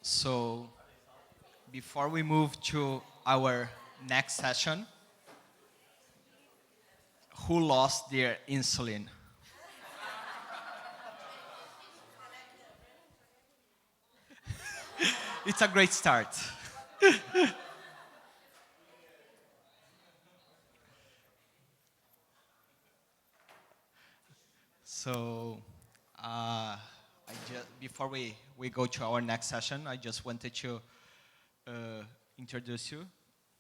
So before we move to our next session, who lost their insulin? It's a great start. So before we go to our next session, I just wanted to uh, introduce you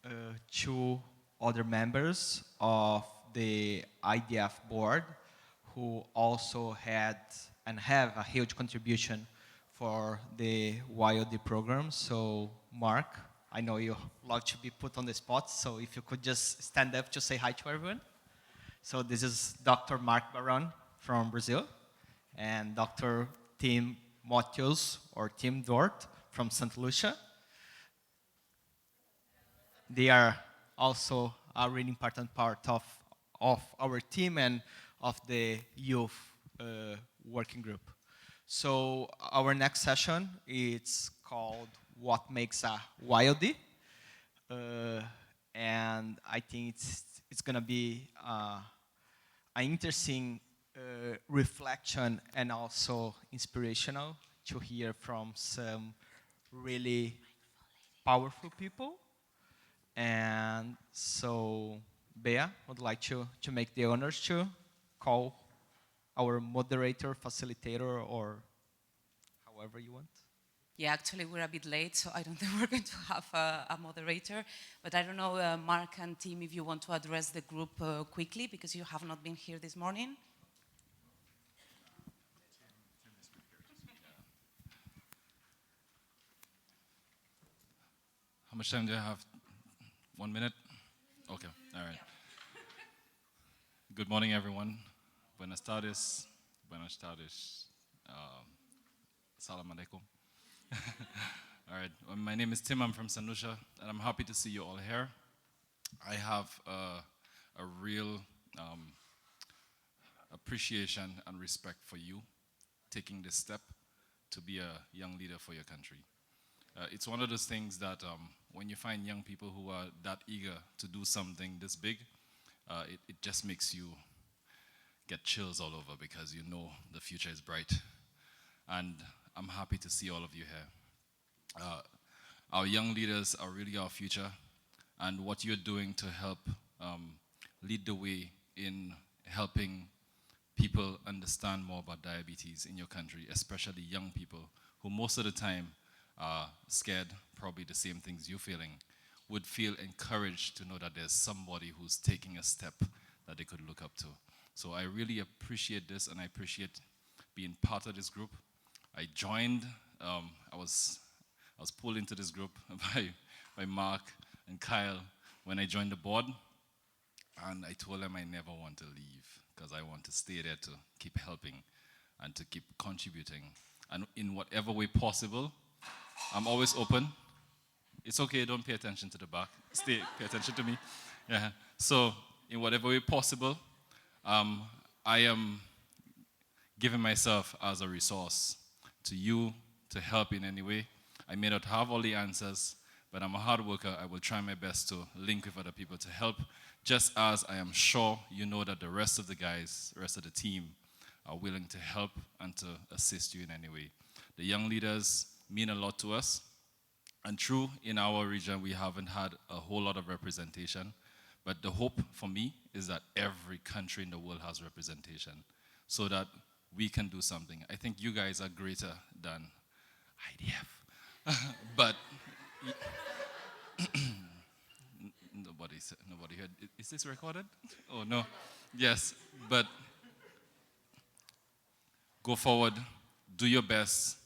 uh, two other members of the IDF board who also had and have a huge contribution for the YLD program. So Mark, I know you like to be put on the spot, so if you could just stand up to say hi to everyone. So this is Dr. Mark Baron from Brazil and Dr. Tim Motius or Tim Dort from St. Lucia. They are also a really important part of our team and of the youth working group. So our next session is called What Makes a YLD? And I think it's going to be an interesting reflection and also inspirational to hear from some really powerful people. And so, Bea would like to make the honors to call our moderator, facilitator, or however you want. Yeah, actually, we're a bit late, so I don't think we're going to have a moderator. But I don't know, Mark and Tim, if you want to address the group quickly, because you have not been here this morning. How much time do I have? 1 minute? Okay, all right. Good morning, everyone. Buenas tardes. Buenas tardes. Salam alaikum. All right, my name is Tim. I'm from St. Lucia, and I'm happy to see you all here. I have a real appreciation and respect for you taking this step to be a young leader for your country. It's one of those things that when you find young people who are that eager to do something this big, it just makes you get chills all over because you know the future is bright. And I'm happy to see all of you here. Our young leaders are really our future, and what you're doing to help lead the way in helping people understand more about diabetes in your country, especially young people who most of the time are scared, probably the same things you're feeling, would feel encouraged to know that there's somebody who's taking a step that they could look up to. So I really appreciate this, and I appreciate being part of this group. I joined, I was pulled into this group by Mark and Kyle when I joined the board, and I told them I never want to leave because I want to stay there to keep helping and to keep contributing. And in whatever way possible, I'm always open. It's okay, don't pay attention to the back. Pay attention to me. Yeah. So in whatever way possible, I am giving myself as a resource to you to help in any way. I may not have all the answers, but I'm a hard worker. I will try my best to link with other people to help, just as I am sure you know that the rest of the guys, the rest of the team, are willing to help and to assist you in any way. The young leaders mean a lot to us. And true, in our region, we haven't had a whole lot of representation. But the hope for me is that every country in the world has representation so that we can do something. I think you guys are greater than IDF. But nobody heard. Is this recorded? Oh, no. Yes, but go forward, do your best,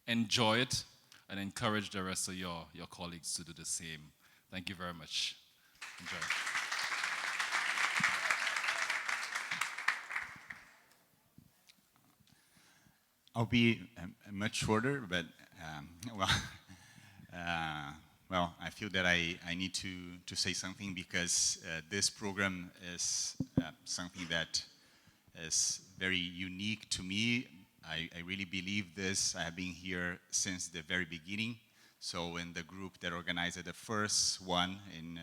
enjoy it, and encourage the rest of your colleagues to do the same. Thank you very much. Enjoy. I'll be much shorter, but well, well, I feel that I need to say something because this program is something that is very unique to me. I really believe this. I have been here since the very beginning. So in the group that organized the first one in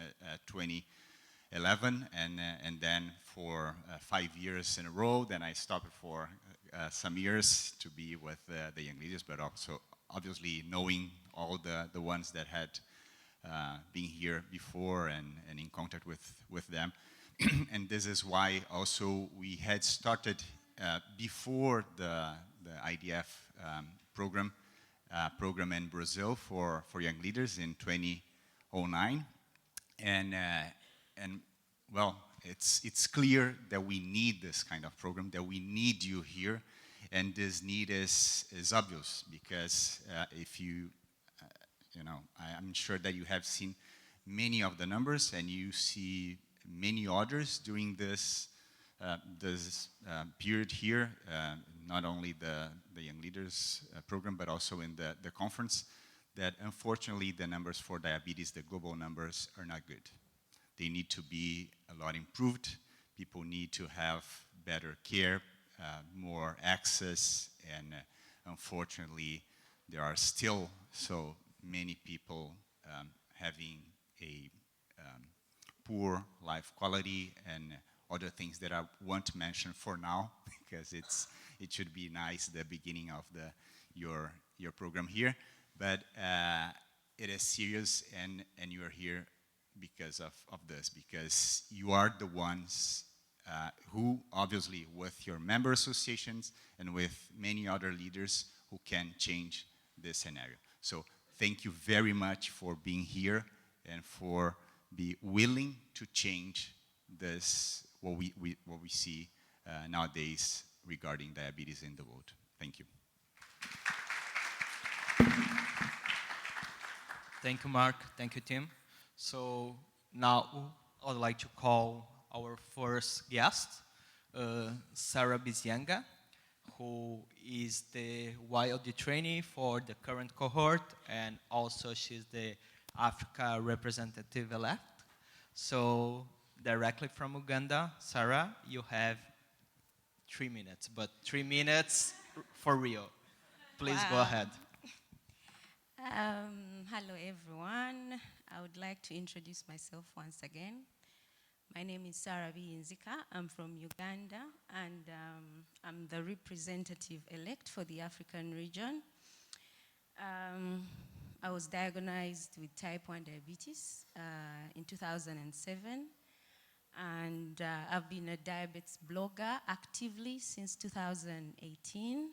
2011, and then for 5 years in a row, then I stopped for some years to be with the young leaders, but also obviously knowing all the ones that had been here before and in contact with them. And this is why also we had started before the IDF program in Brazil for young leaders in 2009. And well, it's clear that we need this kind of program, that we need you here, and this need is obvious because if you, I'm sure that you have seen many of the numbers and you see many others during this period here, not only the Young Leaders program, but also in the conference, that unfortunately the numbers for diabetes, the global numbers, are not good. They need to be a lot improved. People need to have better care, more access, and unfortunately there are still so many people having a poor life quality and other things that I won't mention for now because it should be nice the beginning of your program here, but it is serious, and you are here because of this, because you are the ones who obviously with your member associations and with many other leaders who can change this scenario. So thank you very much for being here and for be willing to change this, what we see nowadays regarding diabetes in the world. Thank you. Thank you, Mark. Thank you, Tim. So now I'd like to call our first guest, Sarah Biyinzika, who is the YLD trainee for the current cohort, and also she's the Africa representative elect. So directly from Uganda, Sarah, you have 3 minutes, but 3 minutes for real. Please go ahead. Hello, everyone. I would like to introduce myself once again. My name is Sarah Biyinzika. I'm from Uganda, and I'm the representative elect for the African region. I was diagnosed with type 1 diabetes in 2007, and I've been a diabetes blogger actively since 2018,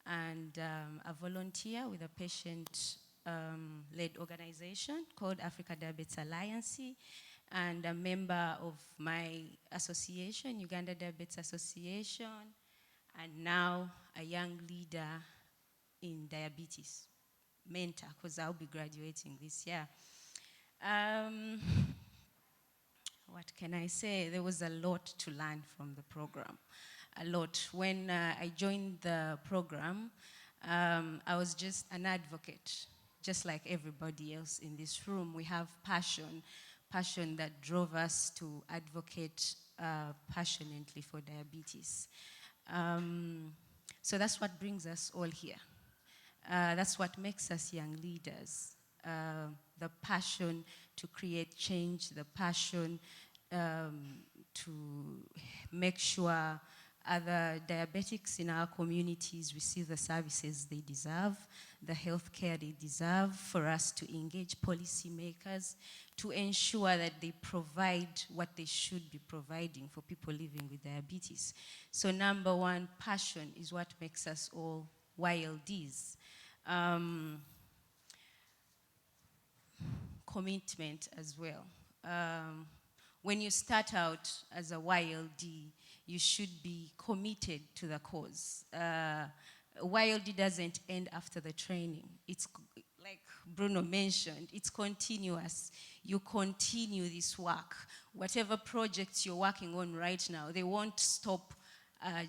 and a volunteer with a patient-led organization called Africa Diabetes Alliance, and a member of my association, Uganda Diabetes Association, and now a young leader in diabetes, mentor, because I'll be graduating this year. What can I say? There was a lot to learn from the program, a lot. When I joined the program, I was just an advocate, just like everybody else in this room. We have passion that drove us to advocate passionately for diabetes. So that's what brings us all here. That's what makes us young leaders. The passion to create change, the passion to make sure other diabetics in our communities receive the services they deserve, the health care they deserve, for us to engage policymakers to ensure that they provide what they should be providing for people living with diabetes. So number one, passion is what makes us all YLDs. Commitment as well. When you start out as a YLD, you should be committed to the cause. YLD doesn't end after the training. It's like Bruno mentioned, it's continuous. You continue this work. Whatever projects you're working on right now, they won't stop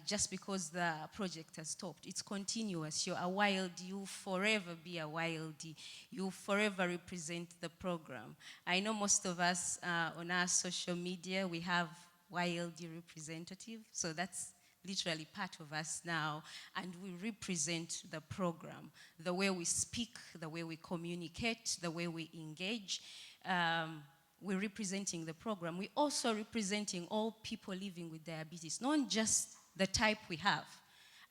just because the project has stopped. It's continuous. You're a YLD, you'll forever be a YLD. You'll forever represent the program. I know most of us on our social media, we have YLD representative, so that's literally part of us now, and we represent the program. The way we speak, the way we communicate, the way we engage, we're representing the program. We're also representing all people living with diabetes, not just the type we have.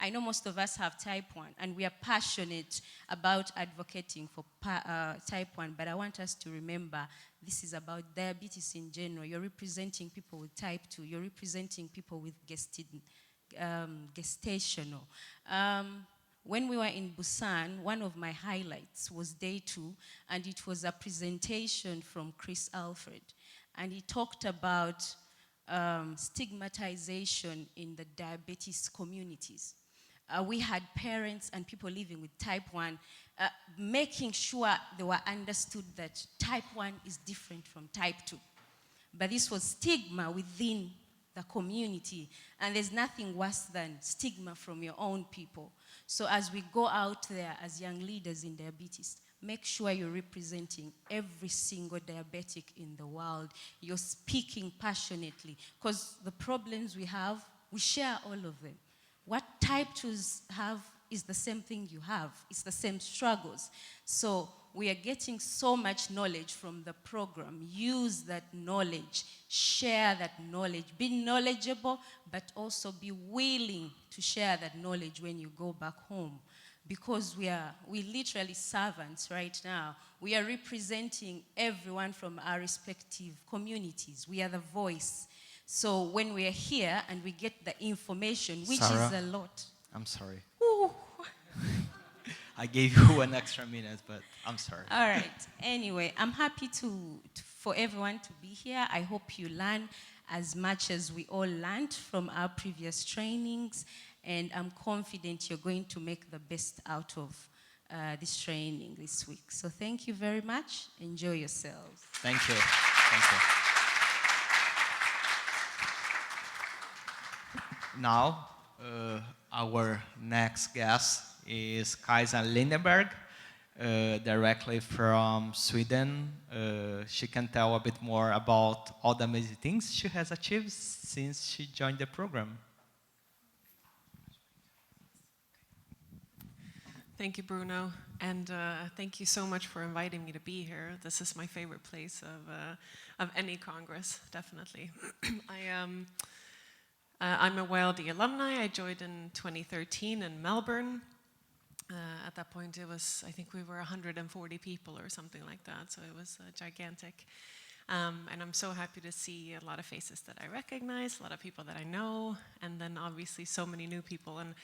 I know most of us have type 1, and we are passionate about advocating for type 1, but I want us to remember this is about diabetes in general. You're representing people with type 2. You're representing people with gestational. When we were in Busan, one of my highlights was day 2, and it was a presentation from Chris Alfred. And he talked about stigmatization in the diabetes communities. We had parents and people living with type 1 making sure they were understood that type 1 is different from type 2. But this was stigma within the community, and there's nothing worse than stigma from your own people. So as we go out there as young leaders in diabetes, make sure you're representing every single diabetic in the world. You're speaking passionately, because the problems we have, we share all of them. What type 2s have is the same thing you have. It's the same struggles. So we are getting so much knowledge from the program. Use that knowledge. Share that knowledge. Be knowledgeable, but also be willing to share that knowledge when you go back home. Because we're literally servants right now. We are representing everyone from our respective communities. We are the voice. So when we are here and we get the information, which Sarah, is a lot. I'm sorry. Ooh. I gave you an extra minute, but I'm sorry. All right. Anyway, I'm happy for everyone to be here. I hope you learn as much as we all learned from our previous trainings, and I'm confident you're going to make the best out of this training this week. So thank you very much. Enjoy yourselves. Thank you. Thank you. Now, our next guest is Cajsa Lindberg, directly from Sweden. She can tell a bit more about all the amazing things she has achieved since she joined the program. Thank you, Bruno, and thank you so much for inviting me to be here. This is my favorite place of any Congress, definitely. I'm a YLD alumni. I joined in 2013 in Melbourne. At that point, I think we were 140 people or something like that, so it was gigantic. And I'm so happy to see a lot of faces that I recognize, a lot of people that I know, and then obviously so many new people. And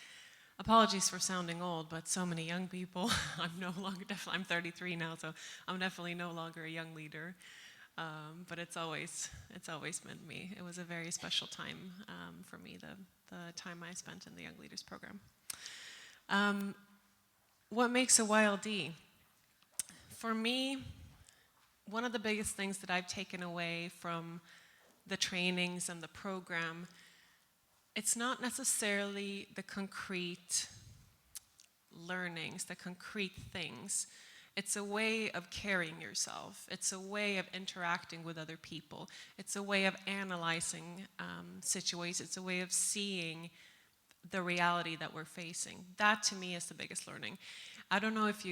apologies for sounding old, but so many young people. I'm 33 now, so I'm definitely no longer a young leader. But it's always meant me. It was a very special time for me, the time I spent in the Young Leaders Program. What makes a YLD? For me, one of the biggest things that I've taken away from the trainings and the program, it's not necessarily the concrete learnings, the concrete things. It's a way of carrying yourself. It's a way of interacting with other people. It's a way of analyzing situations. It's a way of seeing the reality that we're facing. That, to me, is the biggest learning. I don't know if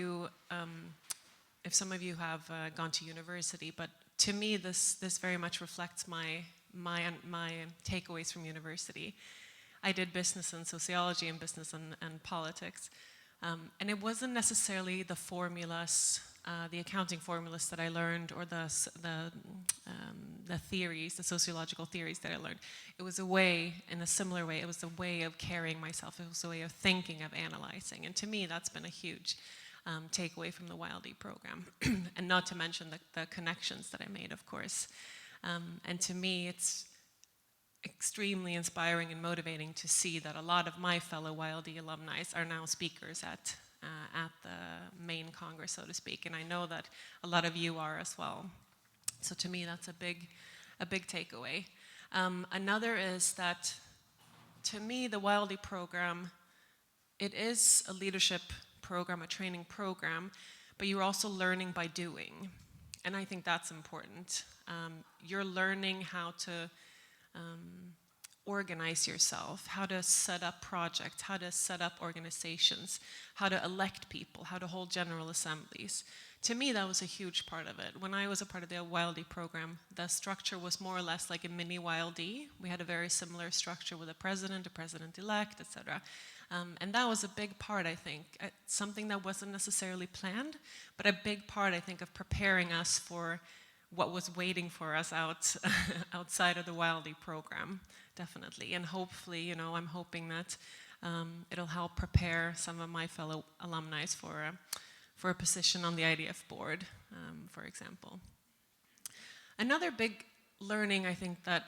some of you have gone to university, but to me, this very much reflects my takeaways from university. I did business and sociology and business and politics. And it wasn't necessarily the formulas, the accounting formulas that I learned, or the theories, the sociological theories that I learned. It was a way, in a similar way, it was a way of carrying myself. It was a way of thinking, of analyzing. And to me, that's been a huge takeaway from the YLD program. And not to mention the connections that I made, of course. And to me, it's extremely inspiring and motivating to see that a lot of my fellow YLD alumni are now speakers at the main Congress, so to speak, and I know that a lot of you are as well. So to me, that's a big takeaway. Another is that, to me, the YLD program, it is a leadership program, a training program, but you're also learning by doing, and I think that's important. You're learning how to organize yourself, how to set up projects, how to set up organizations, how to elect people, how to hold general assemblies. To me, that was a huge part of it. When I was a part of the YLD program, the structure was more or less like a mini YLD. We had a very similar structure with a president-elect, etc. And that was a big part, I think, something that wasn't necessarily planned, but a big part, I think, of preparing us for what was waiting for us outside of the YLD program, definitely. And hopefully, you know, I'm hoping that it'll help prepare some of my fellow alumni for a position on the IDF board, for example. Another big learning, I think, that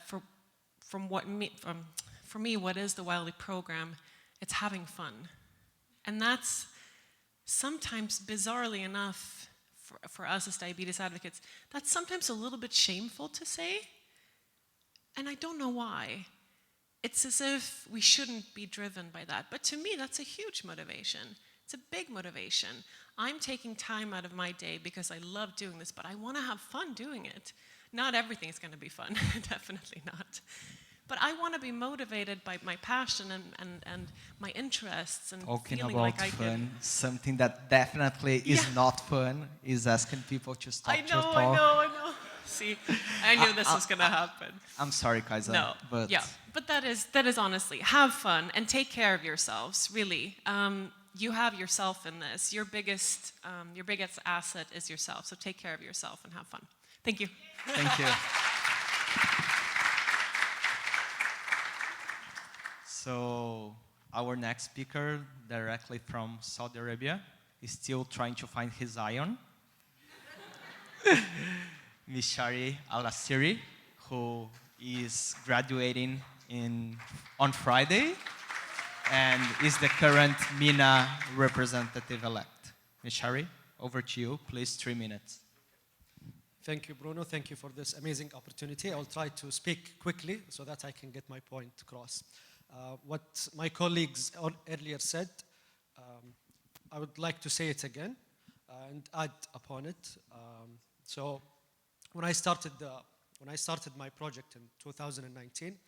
for me, what is the YLD program? It's having fun. And that's sometimes, bizarrely enough, for us as diabetes advocates, that's sometimes a little bit shameful to say, and I don't know why. It's as if we shouldn't be driven by that, but to me that's a huge motivation. It's a big motivation. I'm taking time out of my day because I love doing this, but I want to have fun doing it. Not everything's going to be fun, definitely not. But I want to be motivated by my passion and my interests and Talking feeling about like I fun, can. something that definitely is not fun is asking people to stop your talk. I know. See, I knew this was going to happen. I'm sorry, Cajsa. No, but yeah, but that is honestly, have fun and take care of yourselves, really. You have yourself in this. Your biggest asset is yourself, so take care of yourself and have fun. Thank you. Thank you. So our next speaker, directly from Saudi Arabia, is still trying to find his iron. Mishary Al Asiri, who is graduating on Friday and is the current MENA representative-elect. Mishary, over to you. Please, 3 minutes. Thank you, Bruno. Thank you for this amazing opportunity. I'll try to speak quickly so that I can get my point across. What my colleagues earlier said, I would like to say it again and add upon it. So when I started my project in 2019,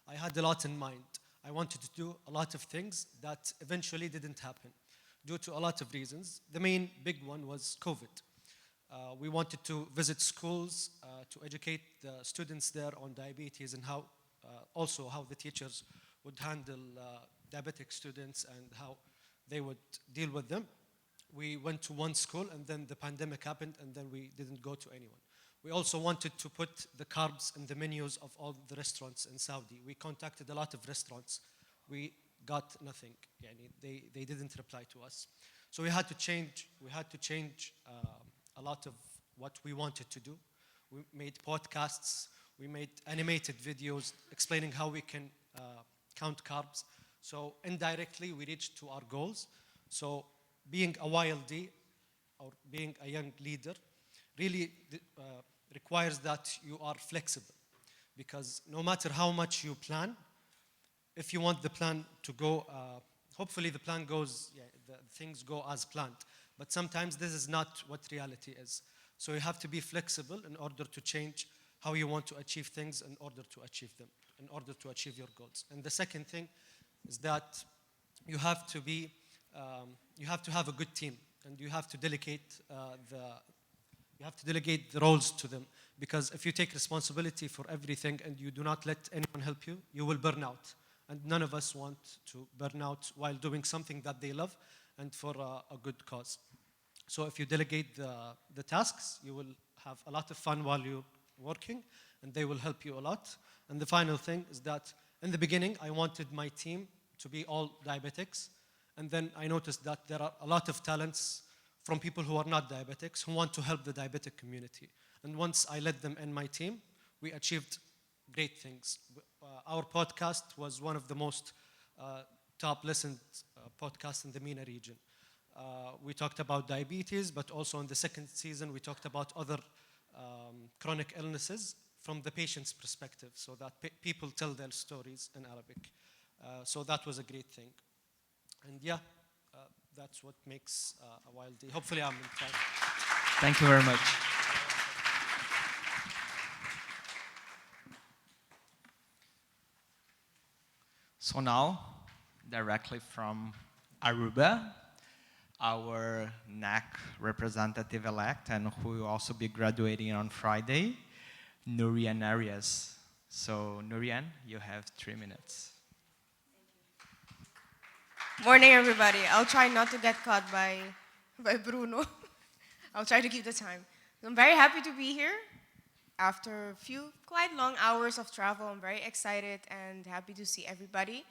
I had a lot in mind. I wanted to do a lot of things that eventually didn't happen due to a lot of reasons. The main big one was COVID. We wanted to visit schools to educate the students there on diabetes and also how the teachers would handle diabetic students and how they would deal with them. We went to one school and then the pandemic happened and then we didn't go to anyone. We also wanted to put the carbs in the menus of all the restaurants in Saudi. We contacted a lot of restaurants. We got nothing. They didn't reply to us. So we had to change a lot of what we wanted to do. We made podcasts. We made animated videos explaining how we can count carbs. So indirectly, we reached to our goals. So being a YLD or being a young leader really requires that you are flexible, because no matter how much you plan, if you want the plan to go, hopefully the plan goes, the things go as planned. But sometimes this is not what reality is. So you have to be flexible in order to change how you want to achieve things in order to achieve them, in order to achieve your goals. And the second thing is that you have to have a good team, and you have to delegate the roles to them. Because if you take responsibility for everything and you do not let anyone help you, you will burn out. And none of us want to burn out while doing something that they love and for a good cause. So if you delegate the tasks, you will have a lot of fun while you're working, and they will help you a lot. And the final thing is that in the beginning, I wanted my team to be all diabetics. And then I noticed that there are a lot of talents from people who are not diabetics who want to help the diabetic community. And once I led them in my team, we achieved great things. Our podcast was one of the most top listened podcasts in the MENA region. We talked about diabetes, but also in the second season, we talked about other chronic illnesses from the patient's perspective, so that people tell their stories in Arabic. So that was a great thing. And that's what makes a YLD. Hopefully I'm in time. Thank you very much. So now, directly from Aruba, our NAC representative-elect, and who will also be graduating on Friday, Nurianne Arias. So Nurianne, you have 3 minutes. Morning, everybody. I'll try not to get caught by Bruno. I'll try to keep the time. I'm very happy to be here. After a few quite long hours of travel, I'm very excited and happy to see everybody.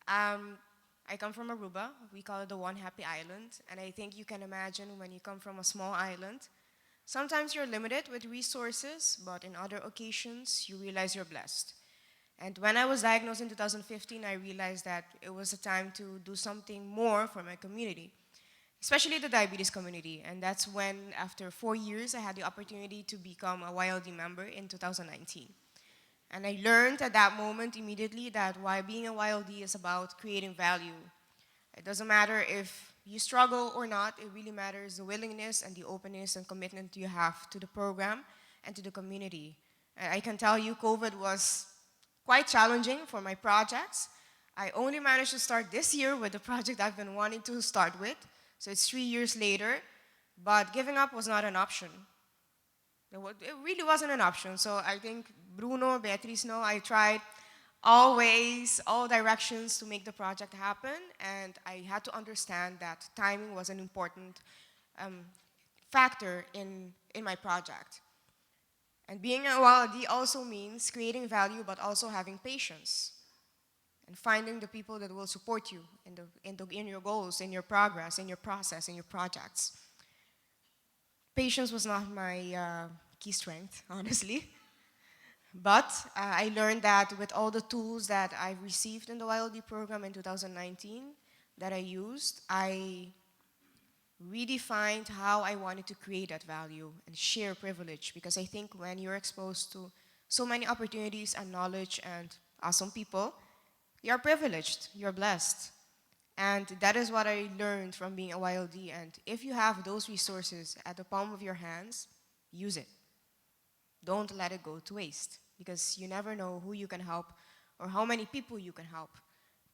I come from Aruba. We call it the One Happy Island. And I think you can imagine when you come from a small island, sometimes you're limited with resources, but in other occasions, you realize you're blessed. And when I was diagnosed in 2015, I realized that it was a time to do something more for my community, especially the diabetes community. And that's when, after 4 years, I had the opportunity to become a YLD member in 2019. And I learned at that moment immediately that while being a YLD is about creating value. It doesn't matter if you struggle or not, it really matters the willingness and the openness and commitment you have to the program and to the community. And I can tell you COVID was quite challenging for my projects. I only managed to start this year with the project I've been wanting to start with. So it's 3 years later, but giving up was not an option. It really wasn't an option. So I think Bruno, Beatrice know I tried all ways, all directions to make the project happen, and I had to understand that timing was an important factor in my project. And being a YLD also means creating value, but also having patience and finding the people that will support you in your goals, in your progress, in your process, in your projects. Patience was not my key strength, honestly. But I learned that with all the tools that I received in the YLD program in 2019 that I used, I redefined how I wanted to create that value and share privilege, because I think when you're exposed to so many opportunities and knowledge and awesome people, you're privileged, you're blessed. And that is what I learned from being a YLD. And if you have those resources at the palm of your hands, use it. Don't let it go to waste, because you never know who you can help or how many people you can help.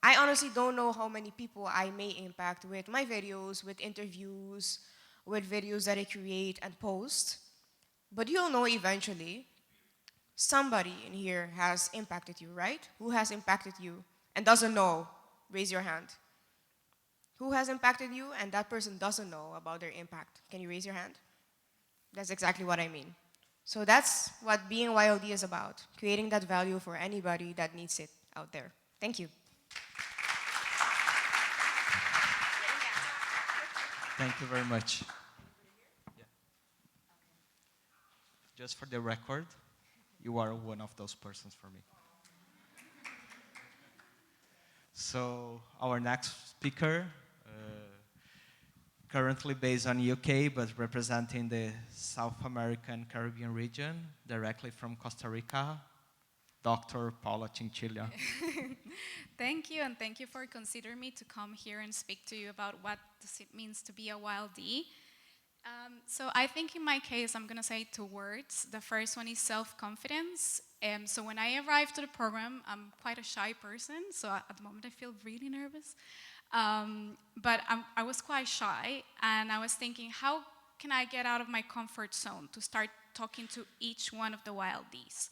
I honestly don't know how many people I may impact with my videos, with interviews, with videos that I create and post. But you'll know eventually somebody in here has impacted you, right? Who has impacted you and doesn't know? Raise your hand. Who has impacted you and that person doesn't know about their impact? Can you raise your hand? That's exactly what I mean. So that's what being a YLD is about, creating that value for anybody that needs it out there. Thank you. Thank you very much. Yeah. Just for the record, you are one of those persons for me. So our next speaker, currently based on UK, but representing the South American Caribbean region, directly from Costa Rica, Dr. Paula Chinchilla. Thank you, and thank you for considering me to come here and speak to you about what it means to be a YLD. So I think in my case, I'm going to say 2 words. The first one is self-confidence. So when I arrived to the program, I'm quite a shy person, so at the moment I feel really nervous. But I was quite shy, and I was thinking, how can I get out of my comfort zone to start talking to each one of the YLDs?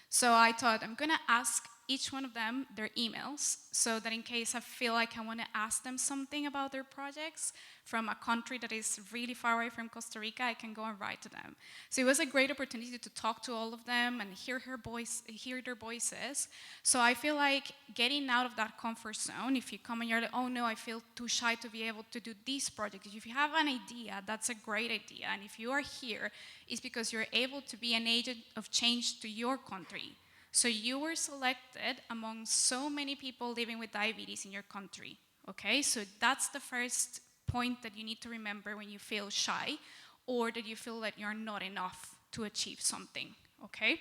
So I thought, I'm going to ask each one of them their emails, so that in case I feel like I want to ask them something about their projects from a country that is really far away from Costa Rica, I can go and write to them. So it was a great opportunity to talk to all of them and hear their voices. So I feel like getting out of that comfort zone, if you come and you're like, oh no, I feel too shy to be able to do this project. If you have an idea, that's a great idea. And if you are here, it's because you're able to be an agent of change to your country. So you were selected among so many people living with diabetes in your country, okay? So that's the first point that you need to remember when you feel shy or that you feel that you're not enough to achieve something, okay?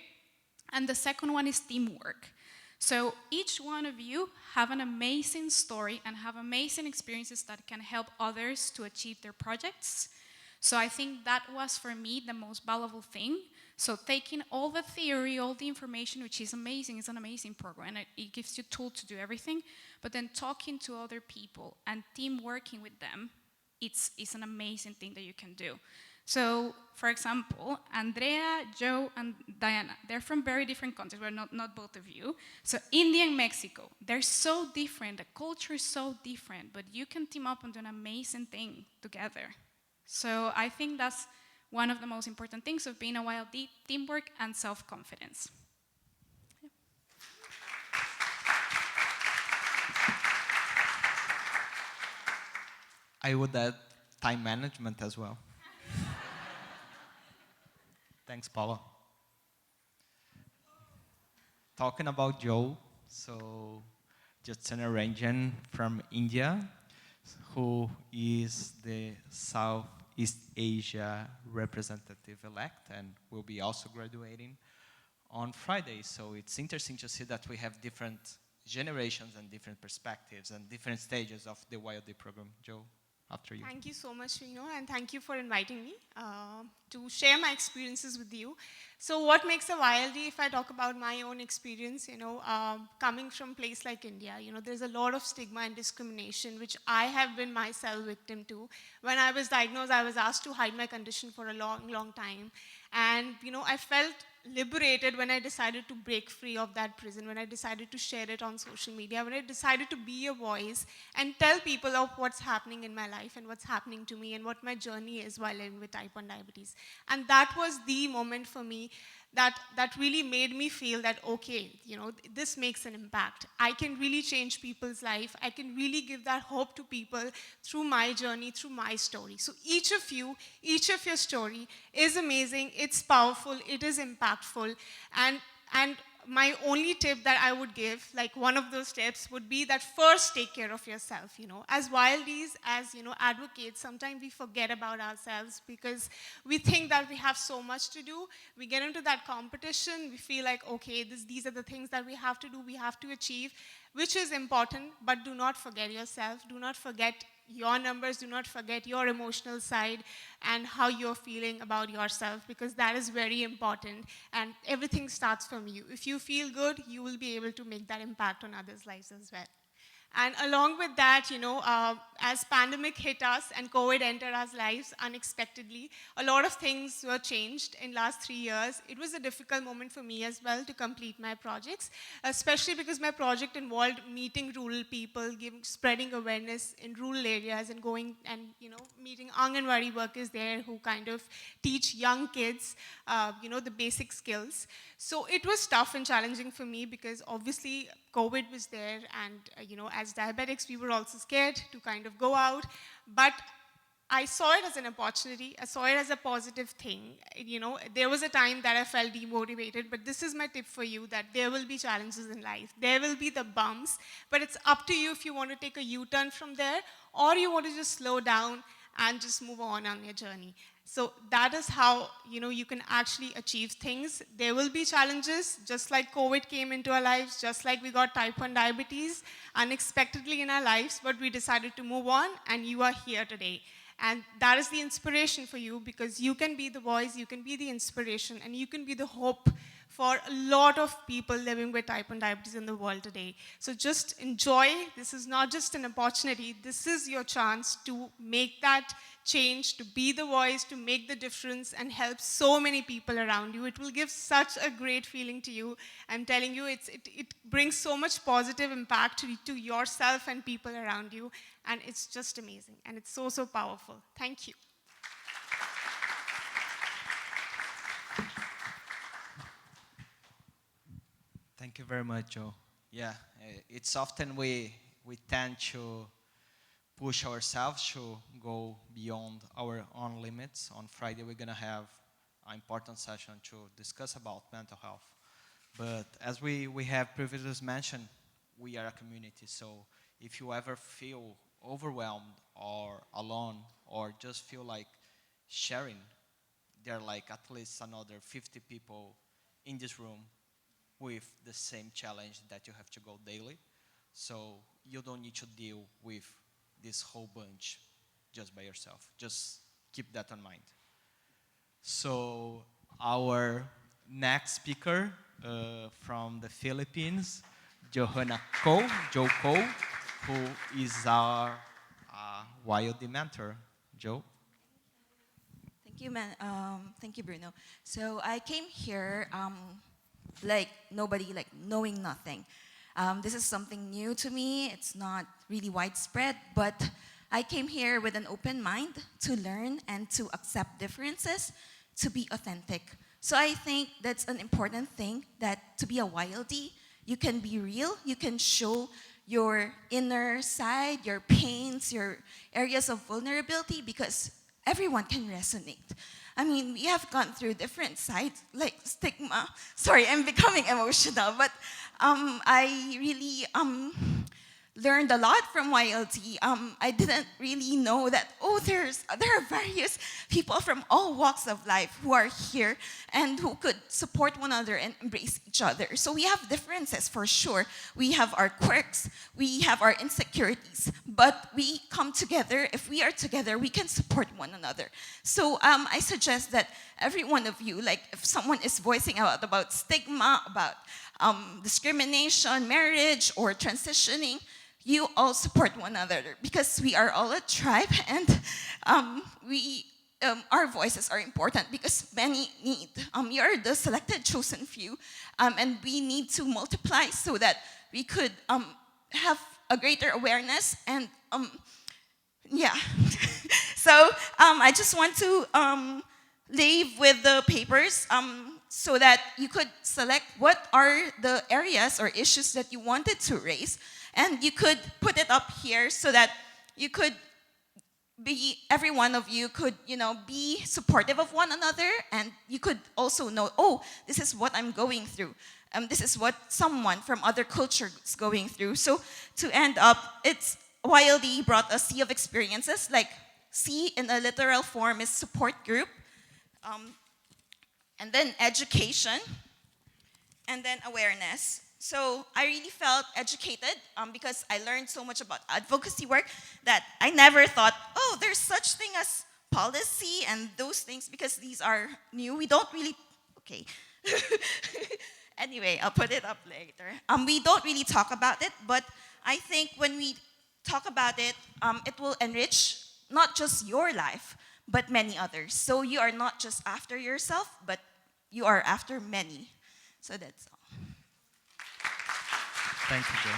And the second one is teamwork. So each one of you have an amazing story and have amazing experiences that can help others to achieve their projects. So I think that was for me the most valuable thing. So taking all the theory, all the information, which is amazing, it's an amazing program, and it gives you tools to do everything, but then talking to other people and team working with them, it's an amazing thing that you can do. So, for example, Andrea, Joe, and Diana, they're from very different countries, well, not both of you. So India and Mexico, they're so different, the culture is so different, but you can team up and do an amazing thing together. So I think that's one of the most important things of being a YLD, teamwork and self-confidence. Yeah. I would add time management as well. Thanks, Paula. Talking about Joe, so Jyotsana Rangeen from India, who is the Southeast Asia representative-elect and will be also graduating on Friday. So it's interesting to see that we have different generations and different perspectives and different stages of the YLD program. Joe, after you. Thank you so much, Reno, and thank you for inviting me to share my experiences with you. So what makes a YLD, if I talk about my own experience, coming from a place like India, there's a lot of stigma and discrimination, which I have been myself victim to. When I was diagnosed, I was asked to hide my condition for a long, long time. And, I felt liberated when I decided to break free of that prison, when I decided to share it on social media, when I decided to be a voice and tell people of what's happening in my life and what's happening to me and what my journey is while living with type 1 diabetes. And that was the moment for me that really made me feel that, okay, this makes an impact. I can really change people's life. I can really give that hope to people through my journey, through my story. So each of your story is amazing, it's powerful, it is impactful, and my only tip that I would give, like one of those tips, would be that first take care of yourself. As YLDs, as advocates, sometimes we forget about ourselves because we think that we have so much to do. We get into that competition. We feel like, okay, these are the things that we have to do, we have to achieve, which is important, but do not forget yourself. Do not forget your numbers, do not forget your emotional side and how you're feeling about yourself, because that is very important, and everything starts from you. If you feel good, you will be able to make that impact on others' lives as well. And along with that, as pandemic hit us and COVID entered our lives unexpectedly, a lot of things were changed in last 3 years. It was a difficult moment for me as well to complete my projects, especially because my project involved meeting rural people, spreading awareness in rural areas and going and, meeting Anganwadi workers there who kind of teach young kids, the basic skills. So it was tough and challenging for me because obviously COVID was there, and as diabetics, we were also scared to kind of go out. But I saw it as an opportunity. I saw it as a positive thing. There was a time that I felt demotivated, but this is my tip for you, that there will be challenges in life. There will be the bumps, but it's up to you if you want to take a U-turn from there, or you want to just slow down and just move on your journey. So that is how, you can actually achieve things. There will be challenges, just like COVID came into our lives, just like we got type 1 diabetes unexpectedly in our lives, but we decided to move on, and you are here today. And that is the inspiration for you, because you can be the voice, you can be the inspiration, and you can be the hope for a lot of people living with type 1 diabetes in the world today. So just enjoy. This is not just an opportunity. This is your chance to make that change, to be the voice, to make the difference, and help so many people around you. It will give such a great feeling to you. I'm telling you, it brings so much positive impact to yourself and people around you. And it's just amazing. And it's so, so powerful. Thank you. Thank you very much, Joe. Yeah, it's often we tend to push ourselves to go beyond our own limits. On Friday, we're gonna have an important session to discuss about mental health. But as we have previously mentioned, we are a community. So if you ever feel overwhelmed or alone, or just feel like sharing, there are like at least another 50 people in this room with the same challenge that you have to go daily. So you don't need to deal with this whole bunch just by yourself. Just keep that in mind. So our next speaker from the Philippines, Johanah Co, Jo Co, who is our YLD mentor. Joe? Thank you, thank you, Bruno. So I came here like nobody, like knowing nothing. This is something new to me. It's not really widespread, but I came here with an open mind to learn and to accept differences, to be authentic. So I think that's an important thing, that to be a YLD, you can be real, you can show your inner side, your pains, your areas of vulnerability, because everyone can resonate. I mean, we have gone through different sides, like stigma. Sorry, I'm becoming emotional, but I really learned a lot from YLD. I didn't really know that, oh, there are various people from all walks of life who are here and who could support one another and embrace each other. So we have differences for sure. We have our quirks, we have our insecurities, but we come together. If we are together, we can support one another. So I suggest that every one of you, like if someone is voicing out about stigma, about discrimination, marriage, or transitioning, you all support one another, because we are all a tribe, and our voices are important because many need. You are the selected, chosen few, and we need to multiply so that we could have a greater awareness. And yeah, so I just want to leave with the papers so that you could select what are the areas or issues that you wanted to raise. And you could put it up here so that you could be, every one of you could, be supportive of one another, and you could also know, oh, this is what I'm going through. This is what someone from other culture is going through. So to end up, it's YLD brought a sea of experiences, like C in a literal form is support group, and then education, and then awareness. So I really felt educated because I learned so much about advocacy work that I never thought, oh, there's such thing as policy and those things, because these are new. We don't really, okay. Anyway, I'll put it up later. We don't really talk about it, but I think when we talk about it, it will enrich not just your life, but many others. So you are not just after yourself, but you are after many. So that's all. Thank you, Joe.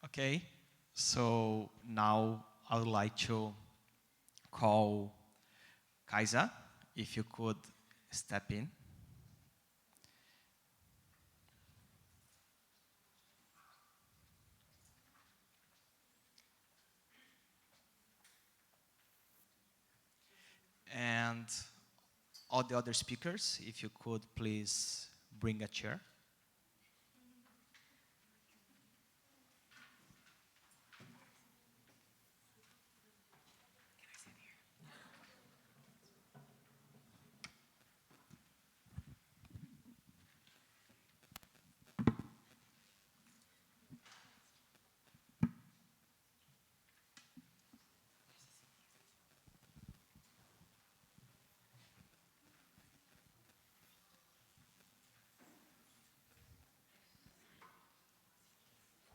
Okay, so now I would like to call Cajsa, if you could step in. And all the other speakers, if you could please bring a chair.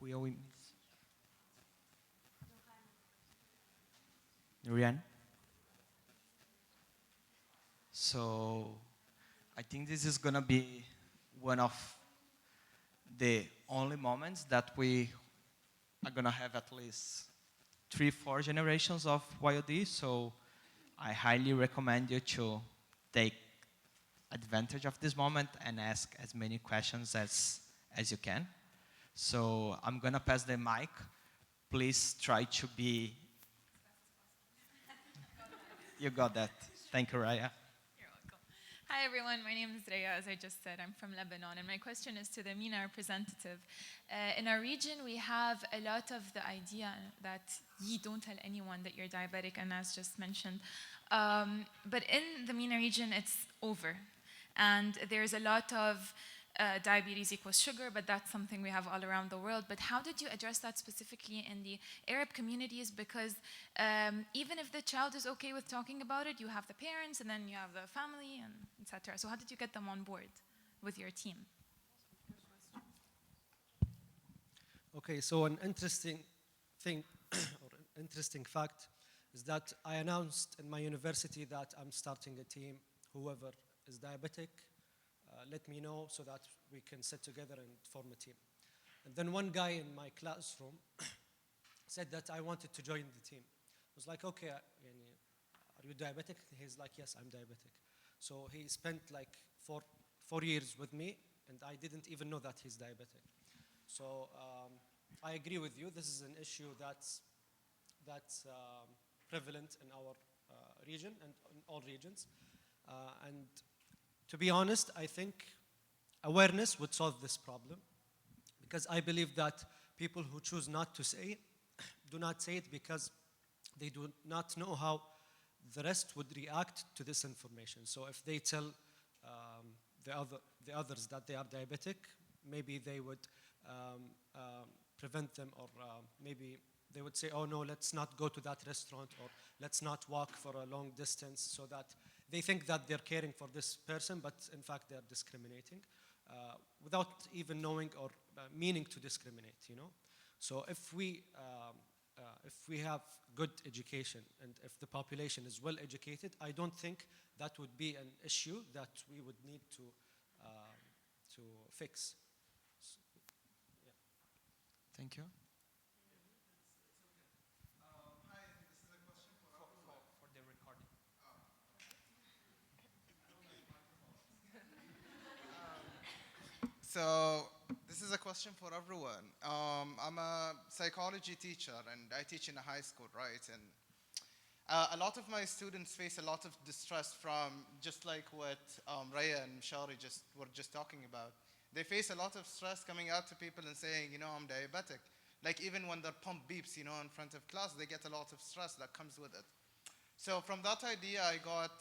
Who are we miss? Nurianne? So I think this is going to be one of the only moments that we are going to have at least 3-4 generations of YLD. So I highly recommend you to take advantage of this moment and ask as many questions as you can. So I'm going to pass the mic. Please try to be... You got that. Thank you, Raya. You're welcome. Hi, everyone. My name is Raya. As I just said, I'm from Lebanon. And my question is to the MENA representative. In our region, we have a lot of the idea that you don't tell anyone that you're diabetic, and as just mentioned. But in the MENA region, it's over. And there's a lot of diabetes equals sugar, but that's something we have all around the world. But how did you address that specifically in the Arab communities? Because even if the child is okay with talking about it, you have the parents and then you have the family and etc. So how did you get them on board with your team? Okay, so an interesting thing or an interesting fact is that I announced in my university that I'm starting a team. Whoever is diabetic, let me know so that we can sit together and form a team. And then one guy in my classroom said that I wanted to join the team. I was like, okay, are you diabetic? He's like, yes, I'm diabetic. So he spent like four years with me, and I didn't even know that he's diabetic. So I agree with you. This is an issue that's prevalent in our region and in all regions. And to be honest, I think awareness would solve this problem, because I believe that people who choose not to say do not say it because they do not know how the rest would react to this information. So if they tell the others that they are diabetic, maybe they would prevent them, or maybe they would say, oh no, let's not go to that restaurant, or let's not walk for a long distance, so that they think that they're caring for this person, but in fact they're discriminating without even knowing or meaning to discriminate, you know? So if we have good education and if the population is well educated, I don't think that would be an issue that we would need to fix. So, yeah. Thank you. So this is a question for everyone. I'm a psychology teacher and I teach in a high school, right? And a lot of my students face a lot of distress from, just like what Raya and Mishary were just talking about. They face a lot of stress coming out to people and saying, you know, I'm diabetic. Like even when their pump beeps, you know, in front of class, they get a lot of stress that comes with it. So from that idea, I got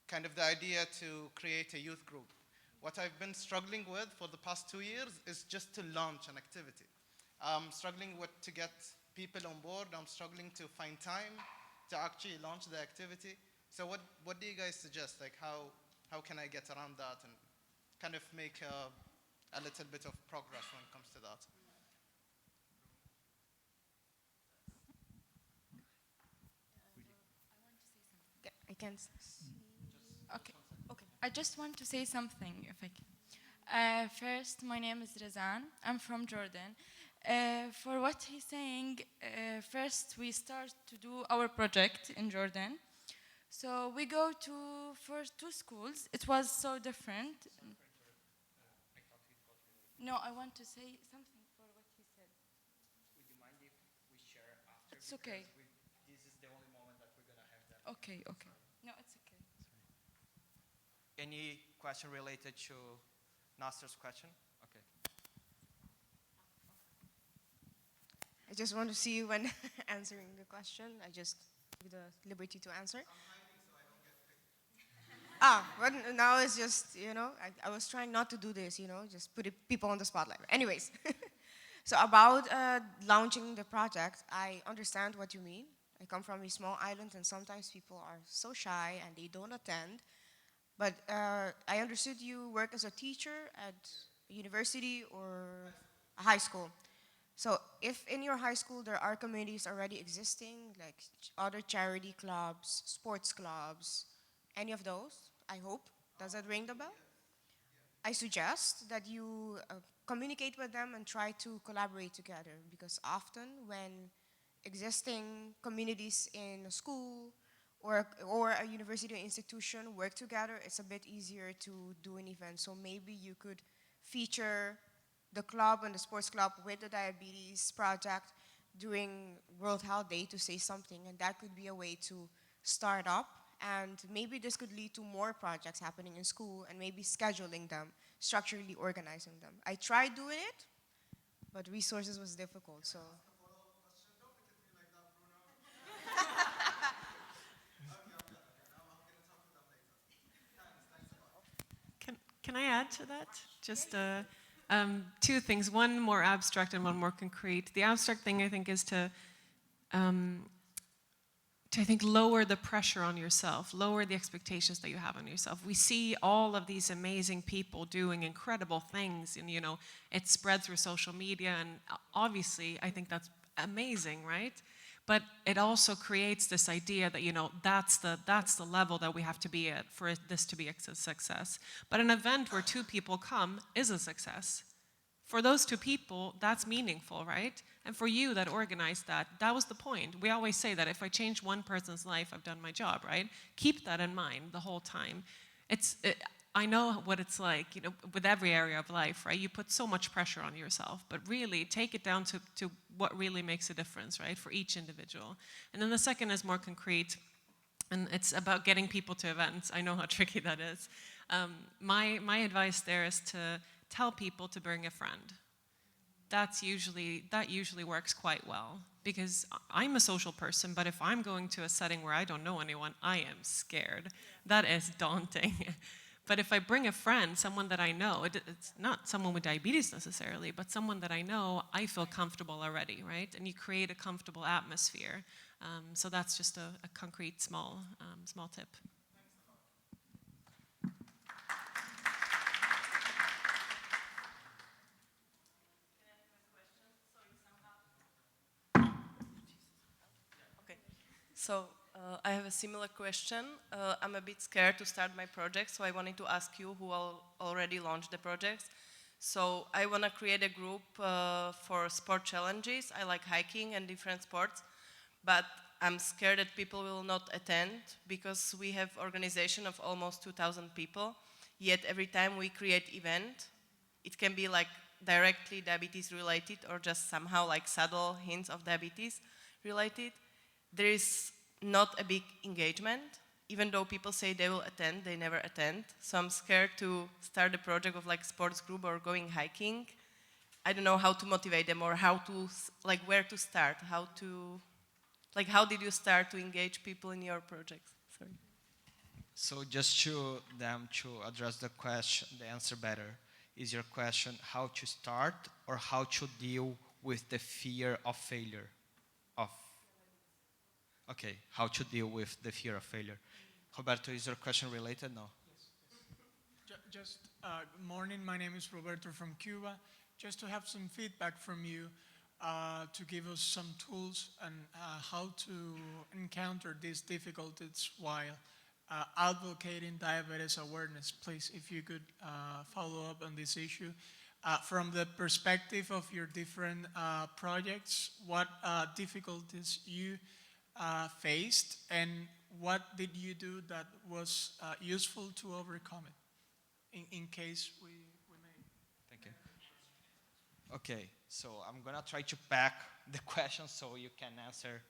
kind of the idea to create a youth group. What I've been struggling with for the past 2 years is just to launch an activity. I'm struggling to get people on board. I'm struggling to find time to actually launch the activity. So what do you guys suggest? Like how can I get around that and kind of make a little bit of progress when it comes to that? I can. Okay. I just want to say something, if I can. First, my name is Razan. I'm from Jordan. For what he's saying, first we start to do our project in Jordan. So we go to first 2 schools. It was so different. No, I want to say something for what he said. Would you mind if we share after? It's okay. This is the only moment that we're going to have them. Okay. No, it's okay. Any question related to Nasser's question? Okay. I just want to see you when answering the question. I just give the liberty to answer. But now it's just, you know, I was trying not to do this, you know, just put people on the spotlight. Anyways, so about launching the project, I understand what you mean. I come from a small island and sometimes people are so shy and they don't attend. But I understood you work as a teacher at a university or a high school. So if in your high school there are communities already existing, like other charity clubs, sports clubs, any of those, I hope. Does that ring the bell? I suggest that you communicate with them and try to collaborate together, because often when existing communities in a school or a university or institution work together, it's a bit easier to do an event. So maybe you could feature the club and the sports club with the diabetes project during World Health Day to say something, and that could be a way to start up. And maybe this could lead to more projects happening in school and maybe scheduling them, structurally organizing them. I tried doing it, but resources was difficult, so. Can I add to that? Just two things, one more abstract and one more concrete. The abstract thing, I think, is to I think lower the pressure on yourself, lower the expectations that you have on yourself. We see all of these amazing people doing incredible things, and it spread through social media, and obviously I think that's amazing, right? But it also creates this idea that that's the level that we have to be at for this to be a success. But an event where 2 people come is a success. For those 2 people, that's meaningful, right? And for you that organized that was the point. We always say that if I change one person's life, I've done my job, right? Keep that in mind the whole time. I know what it's like, with every area of life, right? You put so much pressure on yourself, but really take it down to what really makes a difference, right? For each individual. And then the second is more concrete, and it's about getting people to events. I know how tricky that is. My advice there is to tell people to bring a friend. That usually works quite well, because I'm a social person, but if I'm going to a setting where I don't know anyone, I am scared. That is daunting. But if I bring a friend, someone that I know, it's not someone with diabetes necessarily, but someone that I know, I feel comfortable already, right? And you create a comfortable atmosphere. So that's just a concrete small tip. So I have a similar question. I'm a bit scared to start my project, so I wanted to ask you who already launched the projects. So I want to create a group for sport challenges. I like hiking and different sports, but I'm scared that people will not attend because we have organization of almost 2,000 people. Yet every time we create event, it can be like directly diabetes related or just somehow like subtle hints of diabetes related. There is not a big engagement. Even though people say they will attend, they never attend. So I'm scared to start a project of like sports group or going hiking. I don't know how to motivate them or how to, like where to start, how did you start to engage people in your projects? Sorry. So just to address the question, the answer better, is your question how to start or how to deal with the fear of failure? Okay, how to deal with the fear of failure. Roberto, is your question related? No. Yes. Good morning. My name is Roberto from Cuba. Just to have some feedback from you, to give us some tools on how to encounter these difficulties while advocating diabetes awareness. Please, if you could follow up on this issue. From the perspective of your different projects, what difficulties you faced, and what did you do that was useful to overcome it, in case we may. Thank you. Okay, so I'm gonna try to pack the question so you can answer.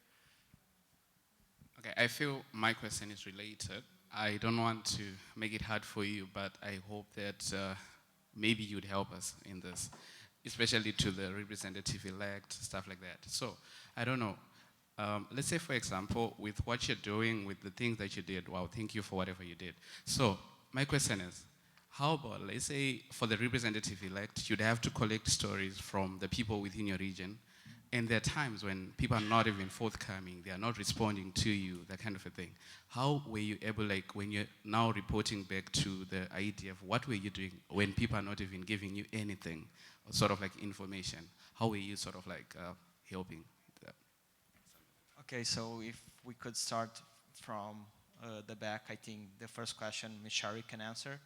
Okay, I feel my question is related. I don't want to make it hard for you, but I hope that maybe you'd help us in this, especially to the representative-elect, stuff like that. So, I don't know. Let's say, for example, with what you're doing, with the things that you did, wow, thank you for whatever you did. So, my question is, how about, let's say, for the representative-elect, you'd have to collect stories from the people within your region, and there are times when people are not even forthcoming, they are not responding to you, that kind of a thing. How were you able, like, when you're now reporting back to the idea of what were you doing when people are not even giving you anything, sort of like information? How were you sort of like helping? Okay, so if we could start from the back, I think the first question Mishary can answer,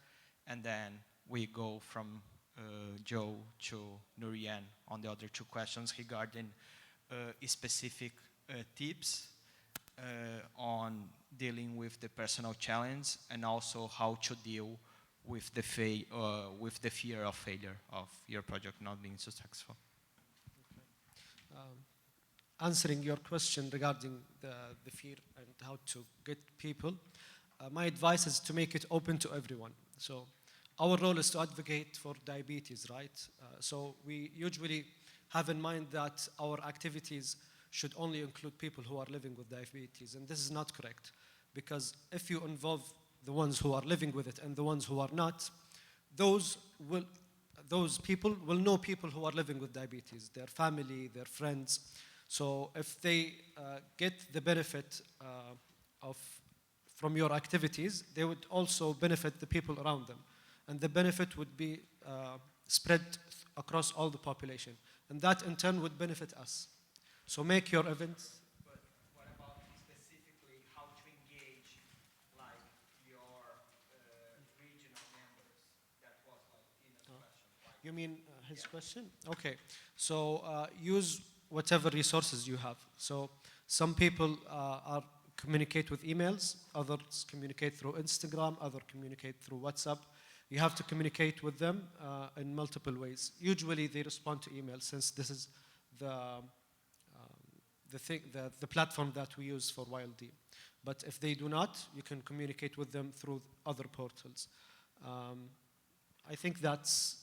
and then we go from Joe to Nurianne on the other 2 questions regarding specific tips on dealing with the personal challenge and also how to deal with the fear of failure of your project not being successful. Okay. Answering your question regarding the fear and how to get people, my advice is to make it open to everyone. So our role is to advocate for diabetes, right? So we usually have in mind that our activities should only include people who are living with diabetes, and this is not correct, because if you involve the ones who are living with it and the ones who are not, those will, those people will know people who are living with diabetes, their family, their friends. So if they get the benefit from your activities, they would also benefit the people around them. And the benefit would be spread across all the population. And that in turn would benefit us. So make your events. But what about specifically how to engage like your regional members? That was like Tina's question. You mean his question? Okay. So use whatever resources you have. So some people communicate with emails, others communicate through Instagram, others communicate through WhatsApp. You have to communicate with them in multiple ways. Usually they respond to emails since this is the platform that we use for YLD. But if they do not, you can communicate with them through other portals. I think that's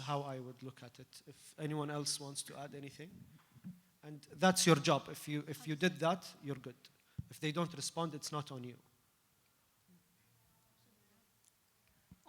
how I would look at it. If anyone else wants to add anything. And that's your job. If you did that, you're good. If they don't respond, it's not on you.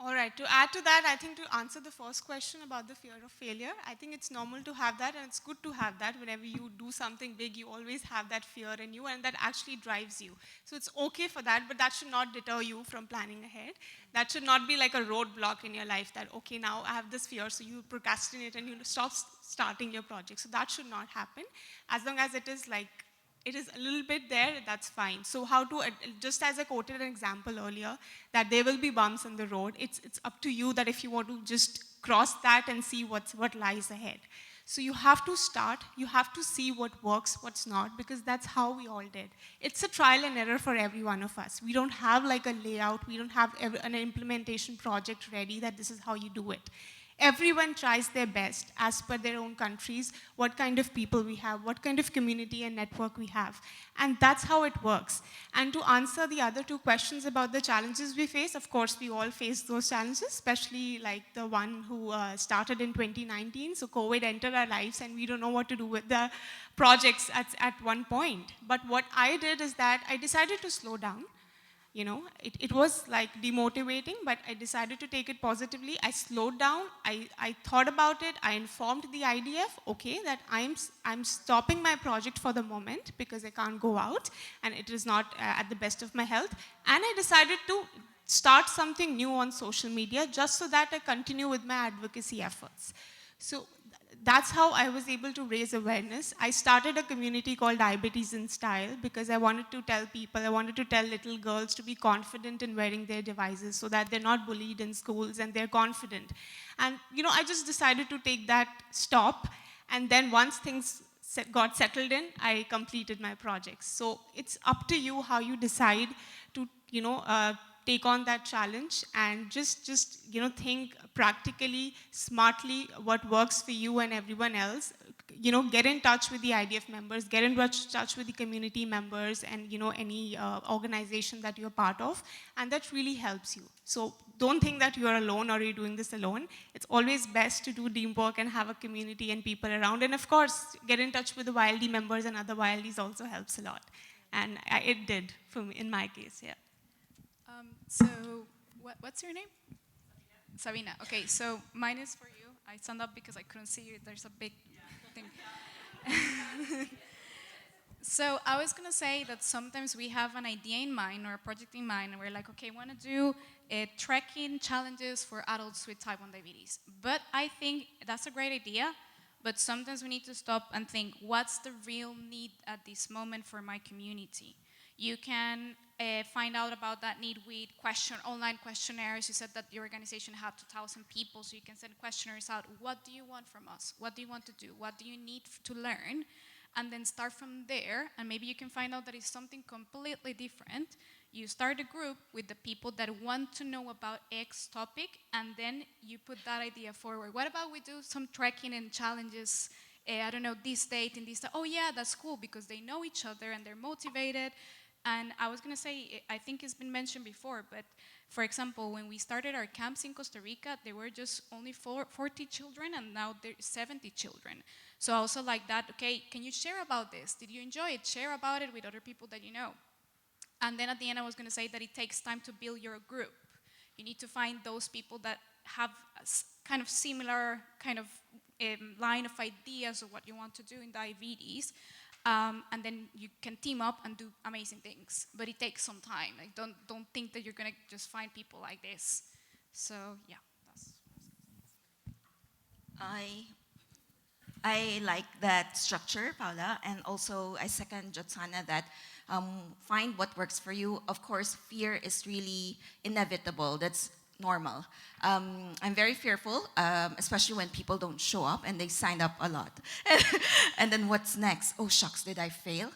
All right, to add to that, I think to answer the first question about the fear of failure, I think it's normal to have that, and it's good to have that. Whenever you do something big, you always have that fear in you, and that actually drives you. So it's okay for that, but that should not deter you from planning ahead. That should not be like a roadblock in your life that, okay, now I have this fear, so you procrastinate and you stop starting your project. So that should not happen. As long as it is like, it is a little bit there, that's fine. So how to, just as I quoted an example earlier, that there will be bumps in the road, it's up to you that if you want to just cross that and see what lies ahead. So you have to start, you have to see what works, what's not, because that's how we all did. It's a trial and error for every one of us. We don't have like a layout, we don't have an implementation project ready that this is how you do it. Everyone tries their best as per their own countries, what kind of people we have, what kind of community and network we have. And that's how it works. And to answer the other two questions about the challenges we face, of course, we all face those challenges, especially like the one who started in 2019. So COVID entered our lives and we don't know what to do with the projects at one point. But what I did is that I decided to slow down. You know, it was like demotivating, but I decided to take it positively. I slowed down, I thought about it, I informed the IDF, okay, that I'm stopping my project for the moment because I can't go out and it is not at the best of my health. And I decided to start something new on social media just so that I continue with my advocacy efforts. So that's how I was able to raise awareness. I started a community called Diabetes in Style because I wanted to tell people, I wanted to tell little girls to be confident in wearing their devices so that they're not bullied in schools and they're confident. And you know, I just decided to take that stop, and then once things got settled in, I completed my projects. So it's up to you how you decide to, you know, take on that challenge and just you know, think practically, smartly what works for you and everyone else. You know, get in touch with the IDF members, get in touch with the community members and, you know, any organization that you're part of, and that really helps you. So don't think that you're alone or you're doing this alone. It's always best to do teamwork and have a community and people around. And of course, get in touch with the YLD members and other YLDs also helps a lot. And it did for me, in my case, yeah. So, what's your name? Sabina. Okay, so mine is for you. I stand up because I couldn't see you. There's a big thing. So I was going to say that sometimes we have an idea in mind or a project in mind, and we're like, okay, I want to do trekking challenges for adults with type 1 diabetes. But I think that's a great idea, but sometimes we need to stop and think, what's the real need at this moment for my community? You can find out about that need with online questionnaires. You said that the organization had 2,000 people, so you can send questionnaires out. What do you want from us? What do you want to do? What do you need to learn? And then start from there, and maybe you can find out that it's something completely different. You start a group with the people that want to know about X topic, and then you put that idea forward. What about we do some trekking and challenges, I don't know, this date and this date? Oh yeah, that's cool, because they know each other and they're motivated. And I was going to say, I think it's been mentioned before, but for example, when we started our camps in Costa Rica, there were just only 40 children, and now there's 70 children. So also like that, okay, can you share about this? Did you enjoy it? Share about it with other people that you know. And then at the end, I was going to say that it takes time to build your group. You need to find those people that have kind of similar kind of line of ideas of what you want to do in diabetes. And then you can team up and do amazing things, but it takes some time. Like, don't think that you're gonna just find people like this. So yeah, that's. I like that structure, Paula, and also I second Jyotsana that find what works for you. Of course, fear is really inevitable. That's normal. I'm very fearful, especially when people don't show up and they sign up a lot. And then what's next? Oh, shucks, did I fail?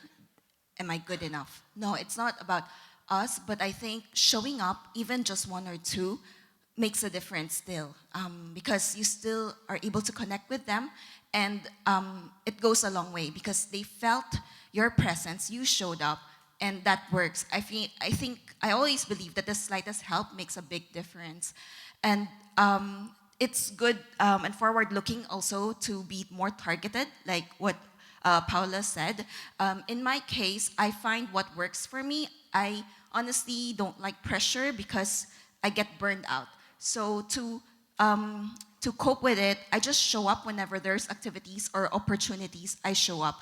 Am I good enough? No, it's not about us, but I think showing up, even just one or two, makes a difference still, because you still are able to connect with them, and it goes a long way because they felt your presence, you showed up, and that works. I always believe that the slightest help makes a big difference. And it's good and forward-looking also to be more targeted, like what Paula said. In my case, I find what works for me. I honestly don't like pressure because I get burned out. So to cope with it, I just show up whenever there's activities or opportunities, I show up.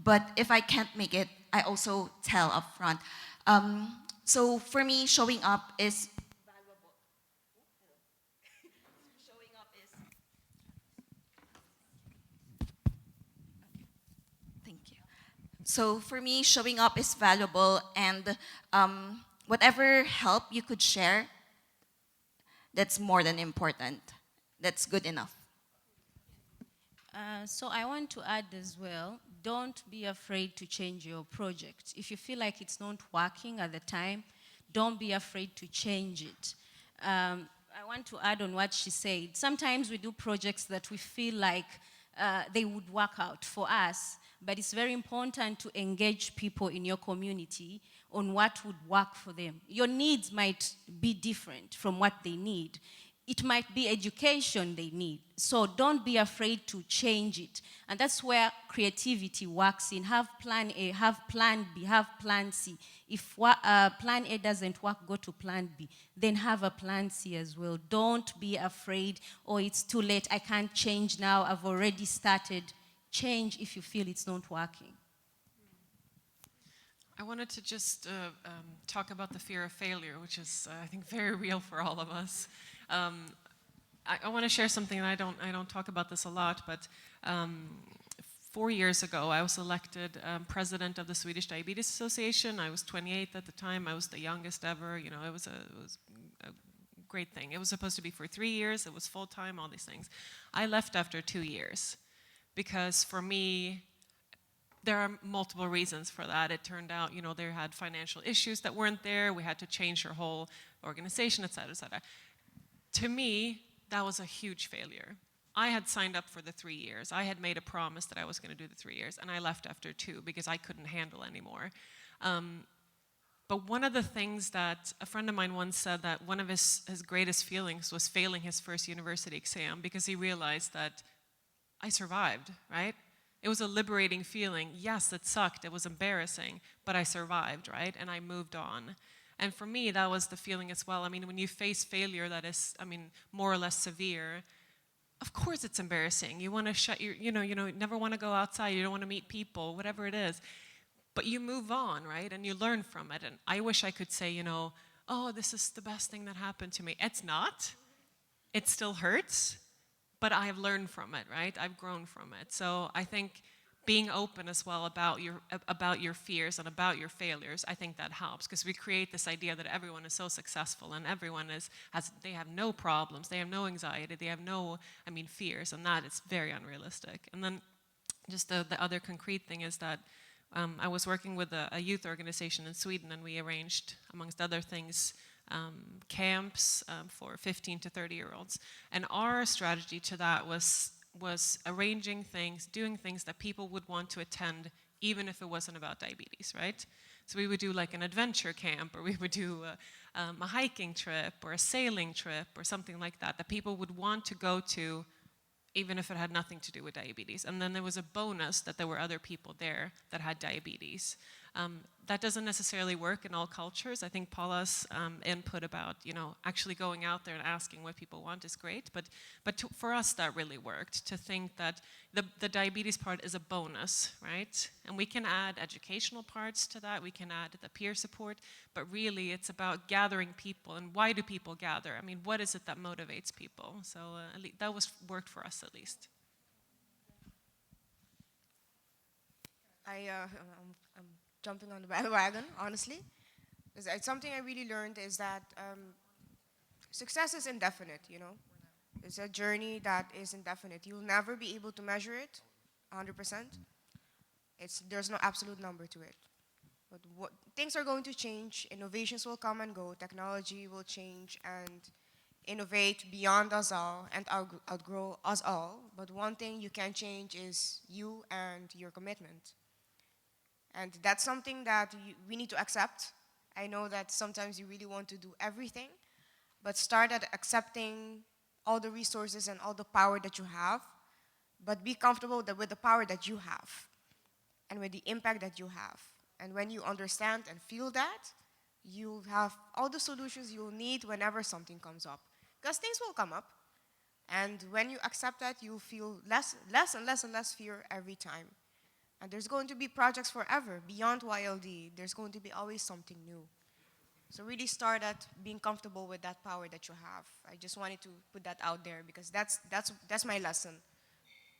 But if I can't make it, I also tell up front. So for me, showing up is valuable. Showing up is... Thank you. So for me, showing up is valuable, and whatever help you could share, that's more than important. That's good enough. So I want to add as well, don't be afraid to change your project. If you feel like it's not working at the time, don't be afraid to change it. I want to add on what she said. Sometimes we do projects that we feel like they would work out for us, but it's very important to engage people in your community on what would work for them. Your needs might be different from what they need. It might be education they need. So don't be afraid to change it. And that's where creativity works in. Have plan A, have plan B, have plan C. If plan A doesn't work, go to plan B. Then have a plan C as well. Don't be afraid, oh, it's too late, I can't change now, I've already started. Change if you feel it's not working. I wanted to just talk about the fear of failure, which is, I think, very real for all of us. I want to share something, and I don't talk about this a lot, but 4 years ago, I was elected president of the Swedish Diabetes Association. I was 28 at the time. I was the youngest ever. You know, it was a great thing. It was supposed to be for 3 years. It was full-time, all these things. I left after 2 years because, for me, there are multiple reasons for that. It turned out, you know, they had financial issues that weren't there. We had to change our whole organization, et cetera, et cetera. To me, that was a huge failure. I had signed up for the 3 years. I had made a promise that I was going to do the 3 years, and I left after 2 because I couldn't handle anymore. But one of the things that a friend of mine once said, that one of his greatest feelings was failing his first university exam, because he realized that I survived, right? It was a liberating feeling. Yes, it sucked, it was embarrassing, but I survived, right? And I moved on. And for me, that was the feeling as well. I mean, when you face failure that is, I mean, more or less severe, of course it's embarrassing. You want to shut your, you never want to go outside, you don't want to meet people, whatever it is. But you move on, right? And you learn from it. And I wish I could say, oh, this is the best thing that happened to me. It's not. It still hurts. But I have learned from it, right? I've grown from it. So I think being open as well about your fears and about your failures, I think that helps, because we create this idea that everyone is so successful and everyone they have no problems, they have no anxiety, they have no, fears, and that is very unrealistic. And then just the other concrete thing is that I was working with a youth organization in Sweden, and we arranged, amongst other things, camps for 15 to 30-year-olds. And our strategy to that was arranging things, doing things that people would want to attend, even if it wasn't about diabetes, right? So we would do like an adventure camp, or we would do a hiking trip or a sailing trip or something like that, that people would want to go to, even if it had nothing to do with diabetes. And then there was a bonus that there were other people there that had diabetes. That doesn't necessarily work in all cultures. I think Paula's input about, actually going out there and asking what people want is great, but for us that really worked, to think that the diabetes part is a bonus, right? And we can add educational parts to that, we can add the peer support, but really it's about gathering people, and why do people gather? I mean, what is it that motivates people? So that worked for us at least. I'm jumping on the bandwagon, honestly. It's something I really learned is that success is indefinite, It's a journey that is indefinite. You'll never be able to measure it 100%. There's no absolute number to it. But things are going to change, innovations will come and go, technology will change and innovate beyond us all and outgrow us all. But one thing you can change is you and your commitment. And that's something that we need to accept. I know that sometimes you really want to do everything, but start at accepting all the resources and all the power that you have, but be comfortable with the power that you have and with the impact that you have. And when you understand and feel that, you'll have all the solutions you'll need whenever something comes up. Because things will come up. And when you accept that, you'll feel less and less fear every time. And there's going to be projects forever. Beyond YLD, there's going to be always something new. So really start at being comfortable with that power that you have. I just wanted to put that out there because that's my lesson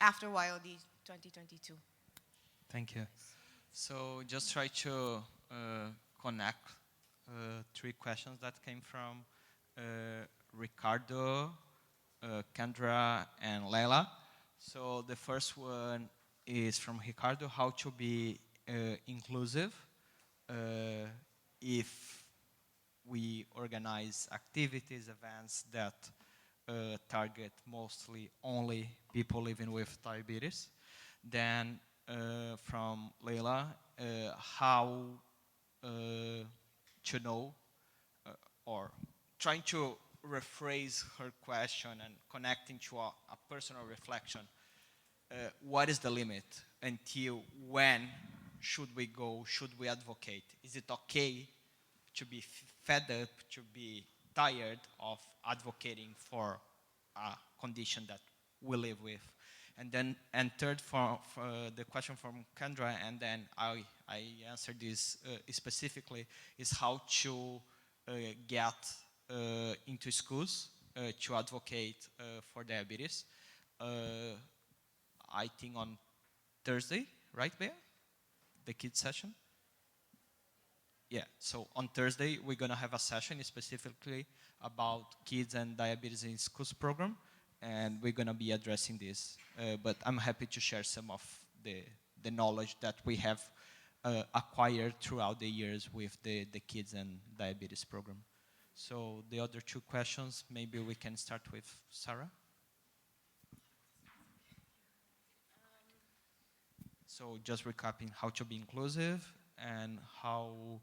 after YLD 2022. Thank you. So just try to connect 3 questions that came from Ricardo, Kendra, and Leila. So the first one is from Ricardo, how to be inclusive if we organize activities, events that target mostly only people living with diabetes. Then from Leila, how to know or trying to rephrase her question and connecting to a personal reflection. What is the limit? Until when should we go? Should we advocate? Is it okay to be fed up, to be tired of advocating for a condition that we live with? And third, for the question from Kendra, and then I answered this specifically, is how to get into schools to advocate for diabetes. I think on Thursday, right, Bea? The kids session? Yeah, so on Thursday, we're going to have a session specifically about kids and diabetes in schools program, and we're going to be addressing this. But I'm happy to share some of the knowledge that we have acquired throughout the years with the kids and diabetes program. So the other 2 questions, maybe we can start with Sarah. So just recapping how to be inclusive and how,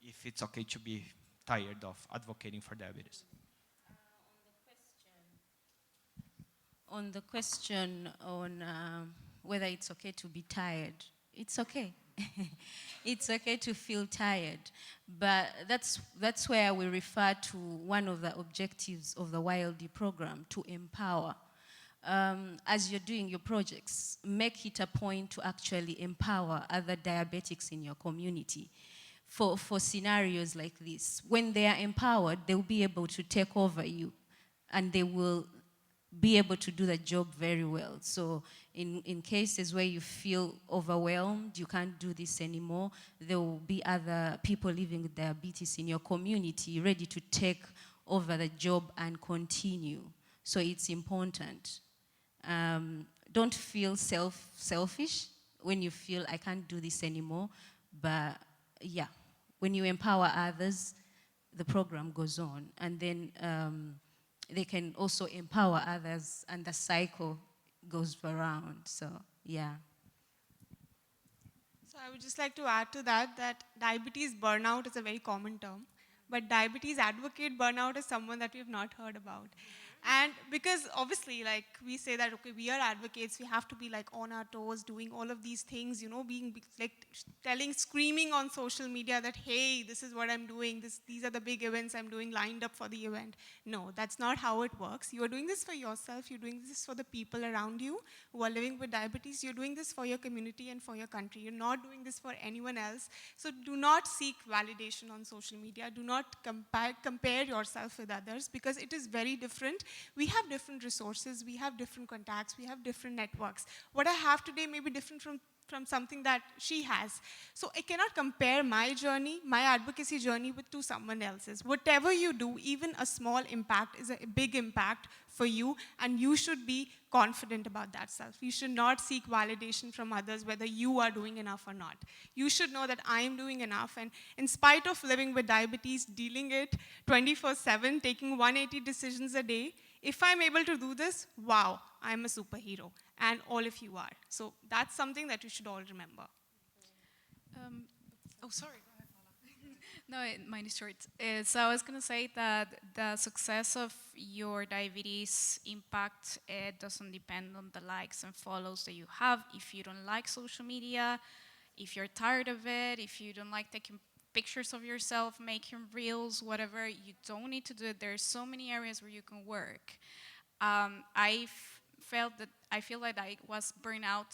if it's okay to be tired of advocating for diabetes. On the question on whether it's okay to be tired, it's okay. It's okay to feel tired, but that's where we refer to one of the objectives of the YLD program, to empower. As you're doing your projects, make it a point to actually empower other diabetics in your community for scenarios like this. When they are empowered, they'll be able to take over you, and they will be able to do the job very well. So in cases where you feel overwhelmed, you can't do this anymore, there will be other people living with diabetes in your community ready to take over the job and continue. So it's important. Don't feel selfish when you feel I can't do this anymore, but yeah, when you empower others, the program goes on, and then they can also empower others, and the cycle goes around. So yeah. So I would just like to add to that diabetes burnout is a very common term, but diabetes advocate burnout is someone that we have not heard about. And because obviously, like we say that, okay, we are advocates, we have to be like on our toes, doing all of these things, you know, being like screaming on social media that, hey, this is what I'm doing, these are the big events I'm doing lined up for the event. No, that's not how it works. You are doing this for yourself, you're doing this for the people around you who are living with diabetes, you're doing this for your community and for your country. You're not doing this for anyone else. So do not seek validation on social media. Do not compare yourself with others, because it is very different. We have different resources, we have different contacts, we have different networks. What I have today may be different from something that she has. So I cannot compare my journey, my advocacy journey to someone else's. Whatever you do, even a small impact is a big impact for you, and you should be confident about that self. You should not seek validation from others whether you are doing enough or not. You should know that I am doing enough, and in spite of living with diabetes, dealing it 24/7, taking 180 decisions a day, if I'm able to do this, wow, I'm a superhero, and all of you are. So that's something that you should all remember. Oh, sorry. Go ahead, No, Paula. mine is short. So I was going to say that the success of your diabetes impact doesn't depend on the likes and follows that you have. If you don't like social media, if you're tired of it, if you don't like taking pictures of yourself, making reels, whatever, you don't need to do it. There's so many areas where you can work. I feel like I was burned out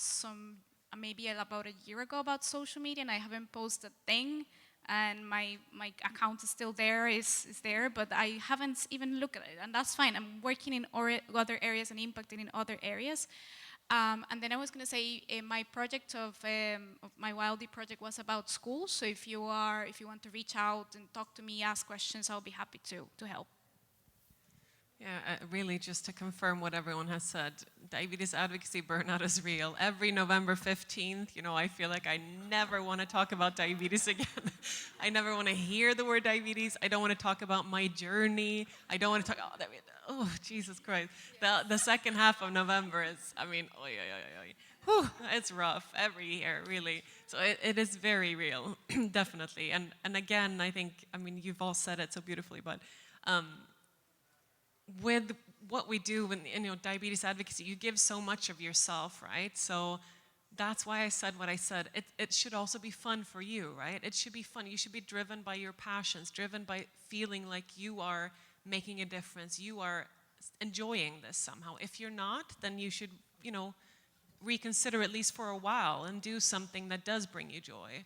maybe about a year ago about social media, and I haven't posted a thing, and my account is still there, is there, but I haven't even looked at it, and that's fine. I'm working in other areas and impacting in other areas. And then I was going to say my project of my YLD project was about schools. So if you want to reach out and talk to me, ask questions, I'll be happy to help. Yeah, really, just to confirm what everyone has said, diabetes advocacy burnout is real. Every November 15th, you know, I feel like I never want to talk about diabetes again. I never want to hear the word diabetes. I don't want to talk about my journey. I don't want to talk, oh, Jesus Christ. The second half of November is, I mean, whew, it's rough every year, really. So it is very real, definitely. And again, I think, I mean, you've all said it so beautifully, but with what we do in diabetes advocacy, you give so much of yourself, right? So that's why I said what I said. It should also be fun for you, right? It should be fun. You should be driven by your passions, driven by feeling like you are making a difference. You are enjoying this somehow. If you're not, then you should, reconsider at least for a while and do something that does bring you joy.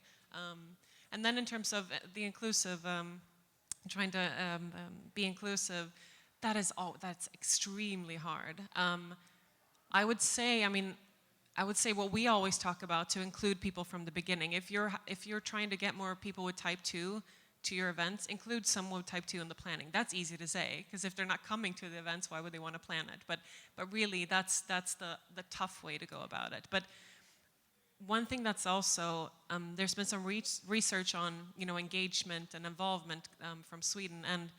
And then in terms of the inclusive, trying to be inclusive, that's extremely hard. I would say what we always talk about, to include people from the beginning. If you're trying to get more people with type 2 to your events, include someone with type 2 in the planning. That's easy to say, because if they're not coming to the events, why would they want to plan it? But really, that's the tough way to go about it. But one thing that's also, there's been some research on engagement and involvement from Sweden, and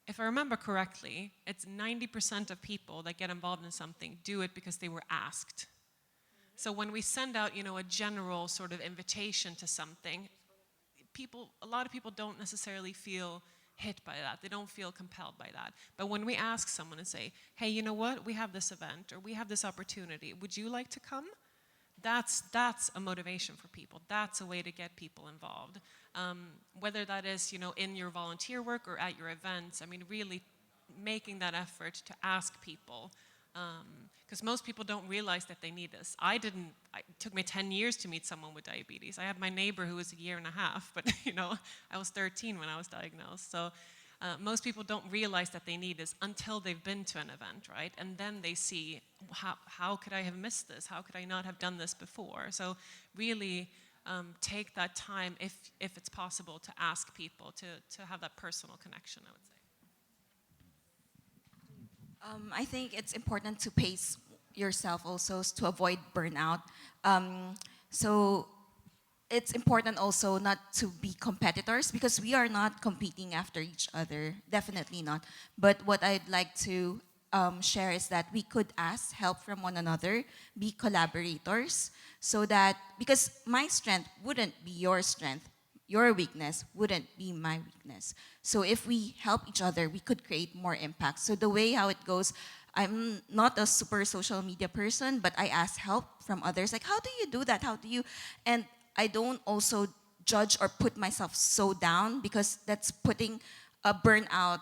if I remember correctly, it's 90% of people that get involved in something do it because they were asked. So when we send out, a general sort of invitation to something, a lot of people don't necessarily feel hit by that. They don't feel compelled by that. But when we ask someone and say, hey, you know what? We have this event, or we have this opportunity. Would you like to come? That's a motivation for people. That's a way to get people involved. Whether that is, in your volunteer work or at your events, I mean, really making that effort to ask people. Because most people don't realize that they need this. It took me 10 years to meet someone with diabetes. I had my neighbor who was a year and a half, but I was 13 when I was diagnosed. So most people don't realize that they need this until they've been to an event, right? And then they see, how could I have missed this? How could I not have done this before? So really take that time, if it's possible, to ask people, to have that personal connection, I would say. I think it's important to pace yourself also to avoid burnout. So it's important also not to be competitors, because we are not competing after each other, definitely not. But what I'd like to share is that we could ask help from one another, be collaborators, so that, because my strength wouldn't be your strength, your weakness wouldn't be my weakness. So if we help each other, we could create more impact. So the way how it goes, I'm not a super social media person, but I ask help from others. Like, how do you do that? How do you? And I don't also judge or put myself so down, because that's putting a burnout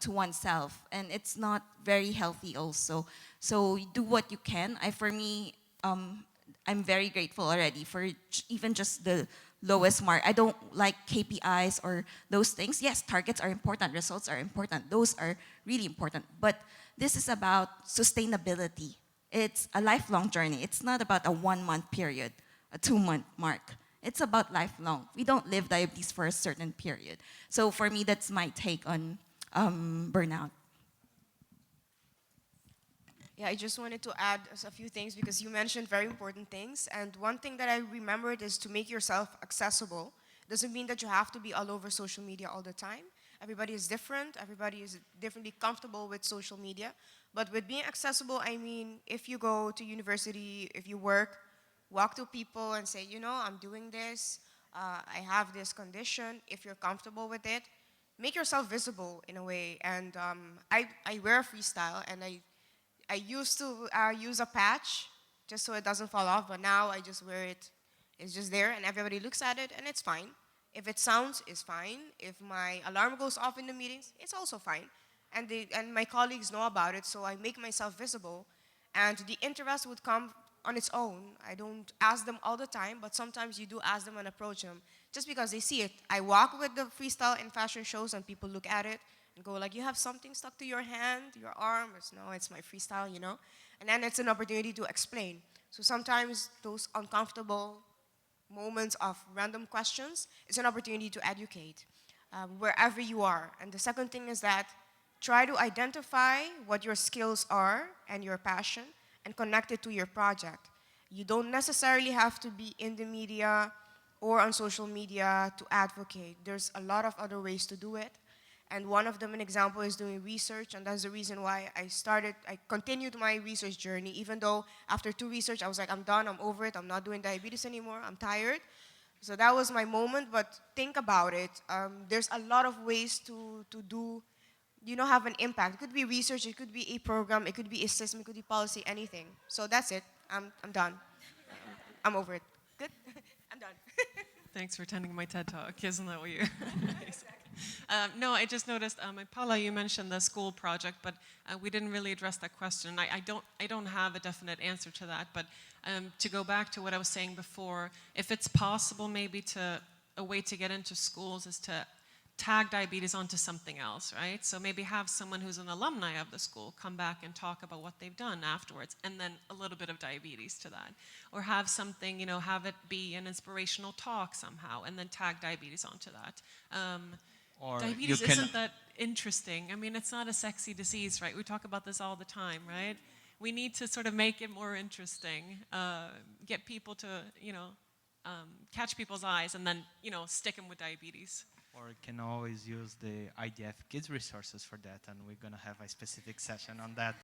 to oneself, and it's not very healthy also. So you do what you can. For me, I'm very grateful already for even just the lowest mark. I don't like KPIs or those things. Yes, targets are important, results are important. Those are really important. But this is about sustainability. It's a lifelong journey. It's not about a 1 month period, a 2 month mark. It's about lifelong. We don't live diabetes for a certain period. So for me, that's my take on burnout. Yeah, I just wanted to add a few things because you mentioned very important things. And one thing that I remembered is to make yourself accessible. Doesn't mean that you have to be all over social media all the time. Everybody is different. Everybody is differently comfortable with social media. But with being accessible, I mean, if you go to university, if you work, walk to people and say, you know, I'm doing this. I have this condition. If you're comfortable with it, make yourself visible in a way. And I wear a freestyle, and I used to use a patch just so it doesn't fall off, but now I just wear it. It's just there, and everybody looks at it, and it's fine. If it sounds, it's fine. If my alarm goes off in the meetings, it's also fine. And my colleagues know about it, so I make myself visible, and the interest would come on its own. I don't ask them all the time, but sometimes you do ask them and approach them just because they see it. I walk with the freestyle in fashion shows, and people look at it and go like, you have something stuck to your hand, your arm? It's, no, it's my freestyle, you know? And then it's an opportunity to explain. So sometimes those uncomfortable moments of random questions is an opportunity to educate wherever you are. And the second thing is that try to identify what your skills are and your passion and connect it to your project. You don't necessarily have to be in the media or on social media to advocate. There's a lot of other ways to do it. And one of them, an example, is doing research, and that's the reason why I continued my research journey, even though after 2 research, I was like, I'm done, I'm over it, I'm not doing diabetes anymore, I'm tired. So that was my moment, but think about it. There's a lot of ways to do, have an impact. It could be research, it could be a program, it could be a system, it could be policy, anything. So that's it, I'm done. I'm over it. Good? I'm done. Thanks for attending my TED Talk. Isn't that what you? No, I just noticed, Paula, you mentioned the school project, but we didn't really address that question. I don't have a definite answer to that, but to go back to what I was saying before, if it's possible, maybe a way to get into schools is to tag diabetes onto something else, right? So maybe have someone who's an alumni of the school come back and talk about what they've done afterwards, and then a little bit of diabetes to that. Or have something, have it be an inspirational talk somehow, and then tag diabetes onto that. Or diabetes isn't that interesting. I mean, it's not a sexy disease, right? We talk about this all the time, right? We need to sort of make it more interesting, get people to, catch people's eyes, and then, stick them with diabetes. Or you can always use the IDF Kids resources for that, and we're going to have a specific session on that.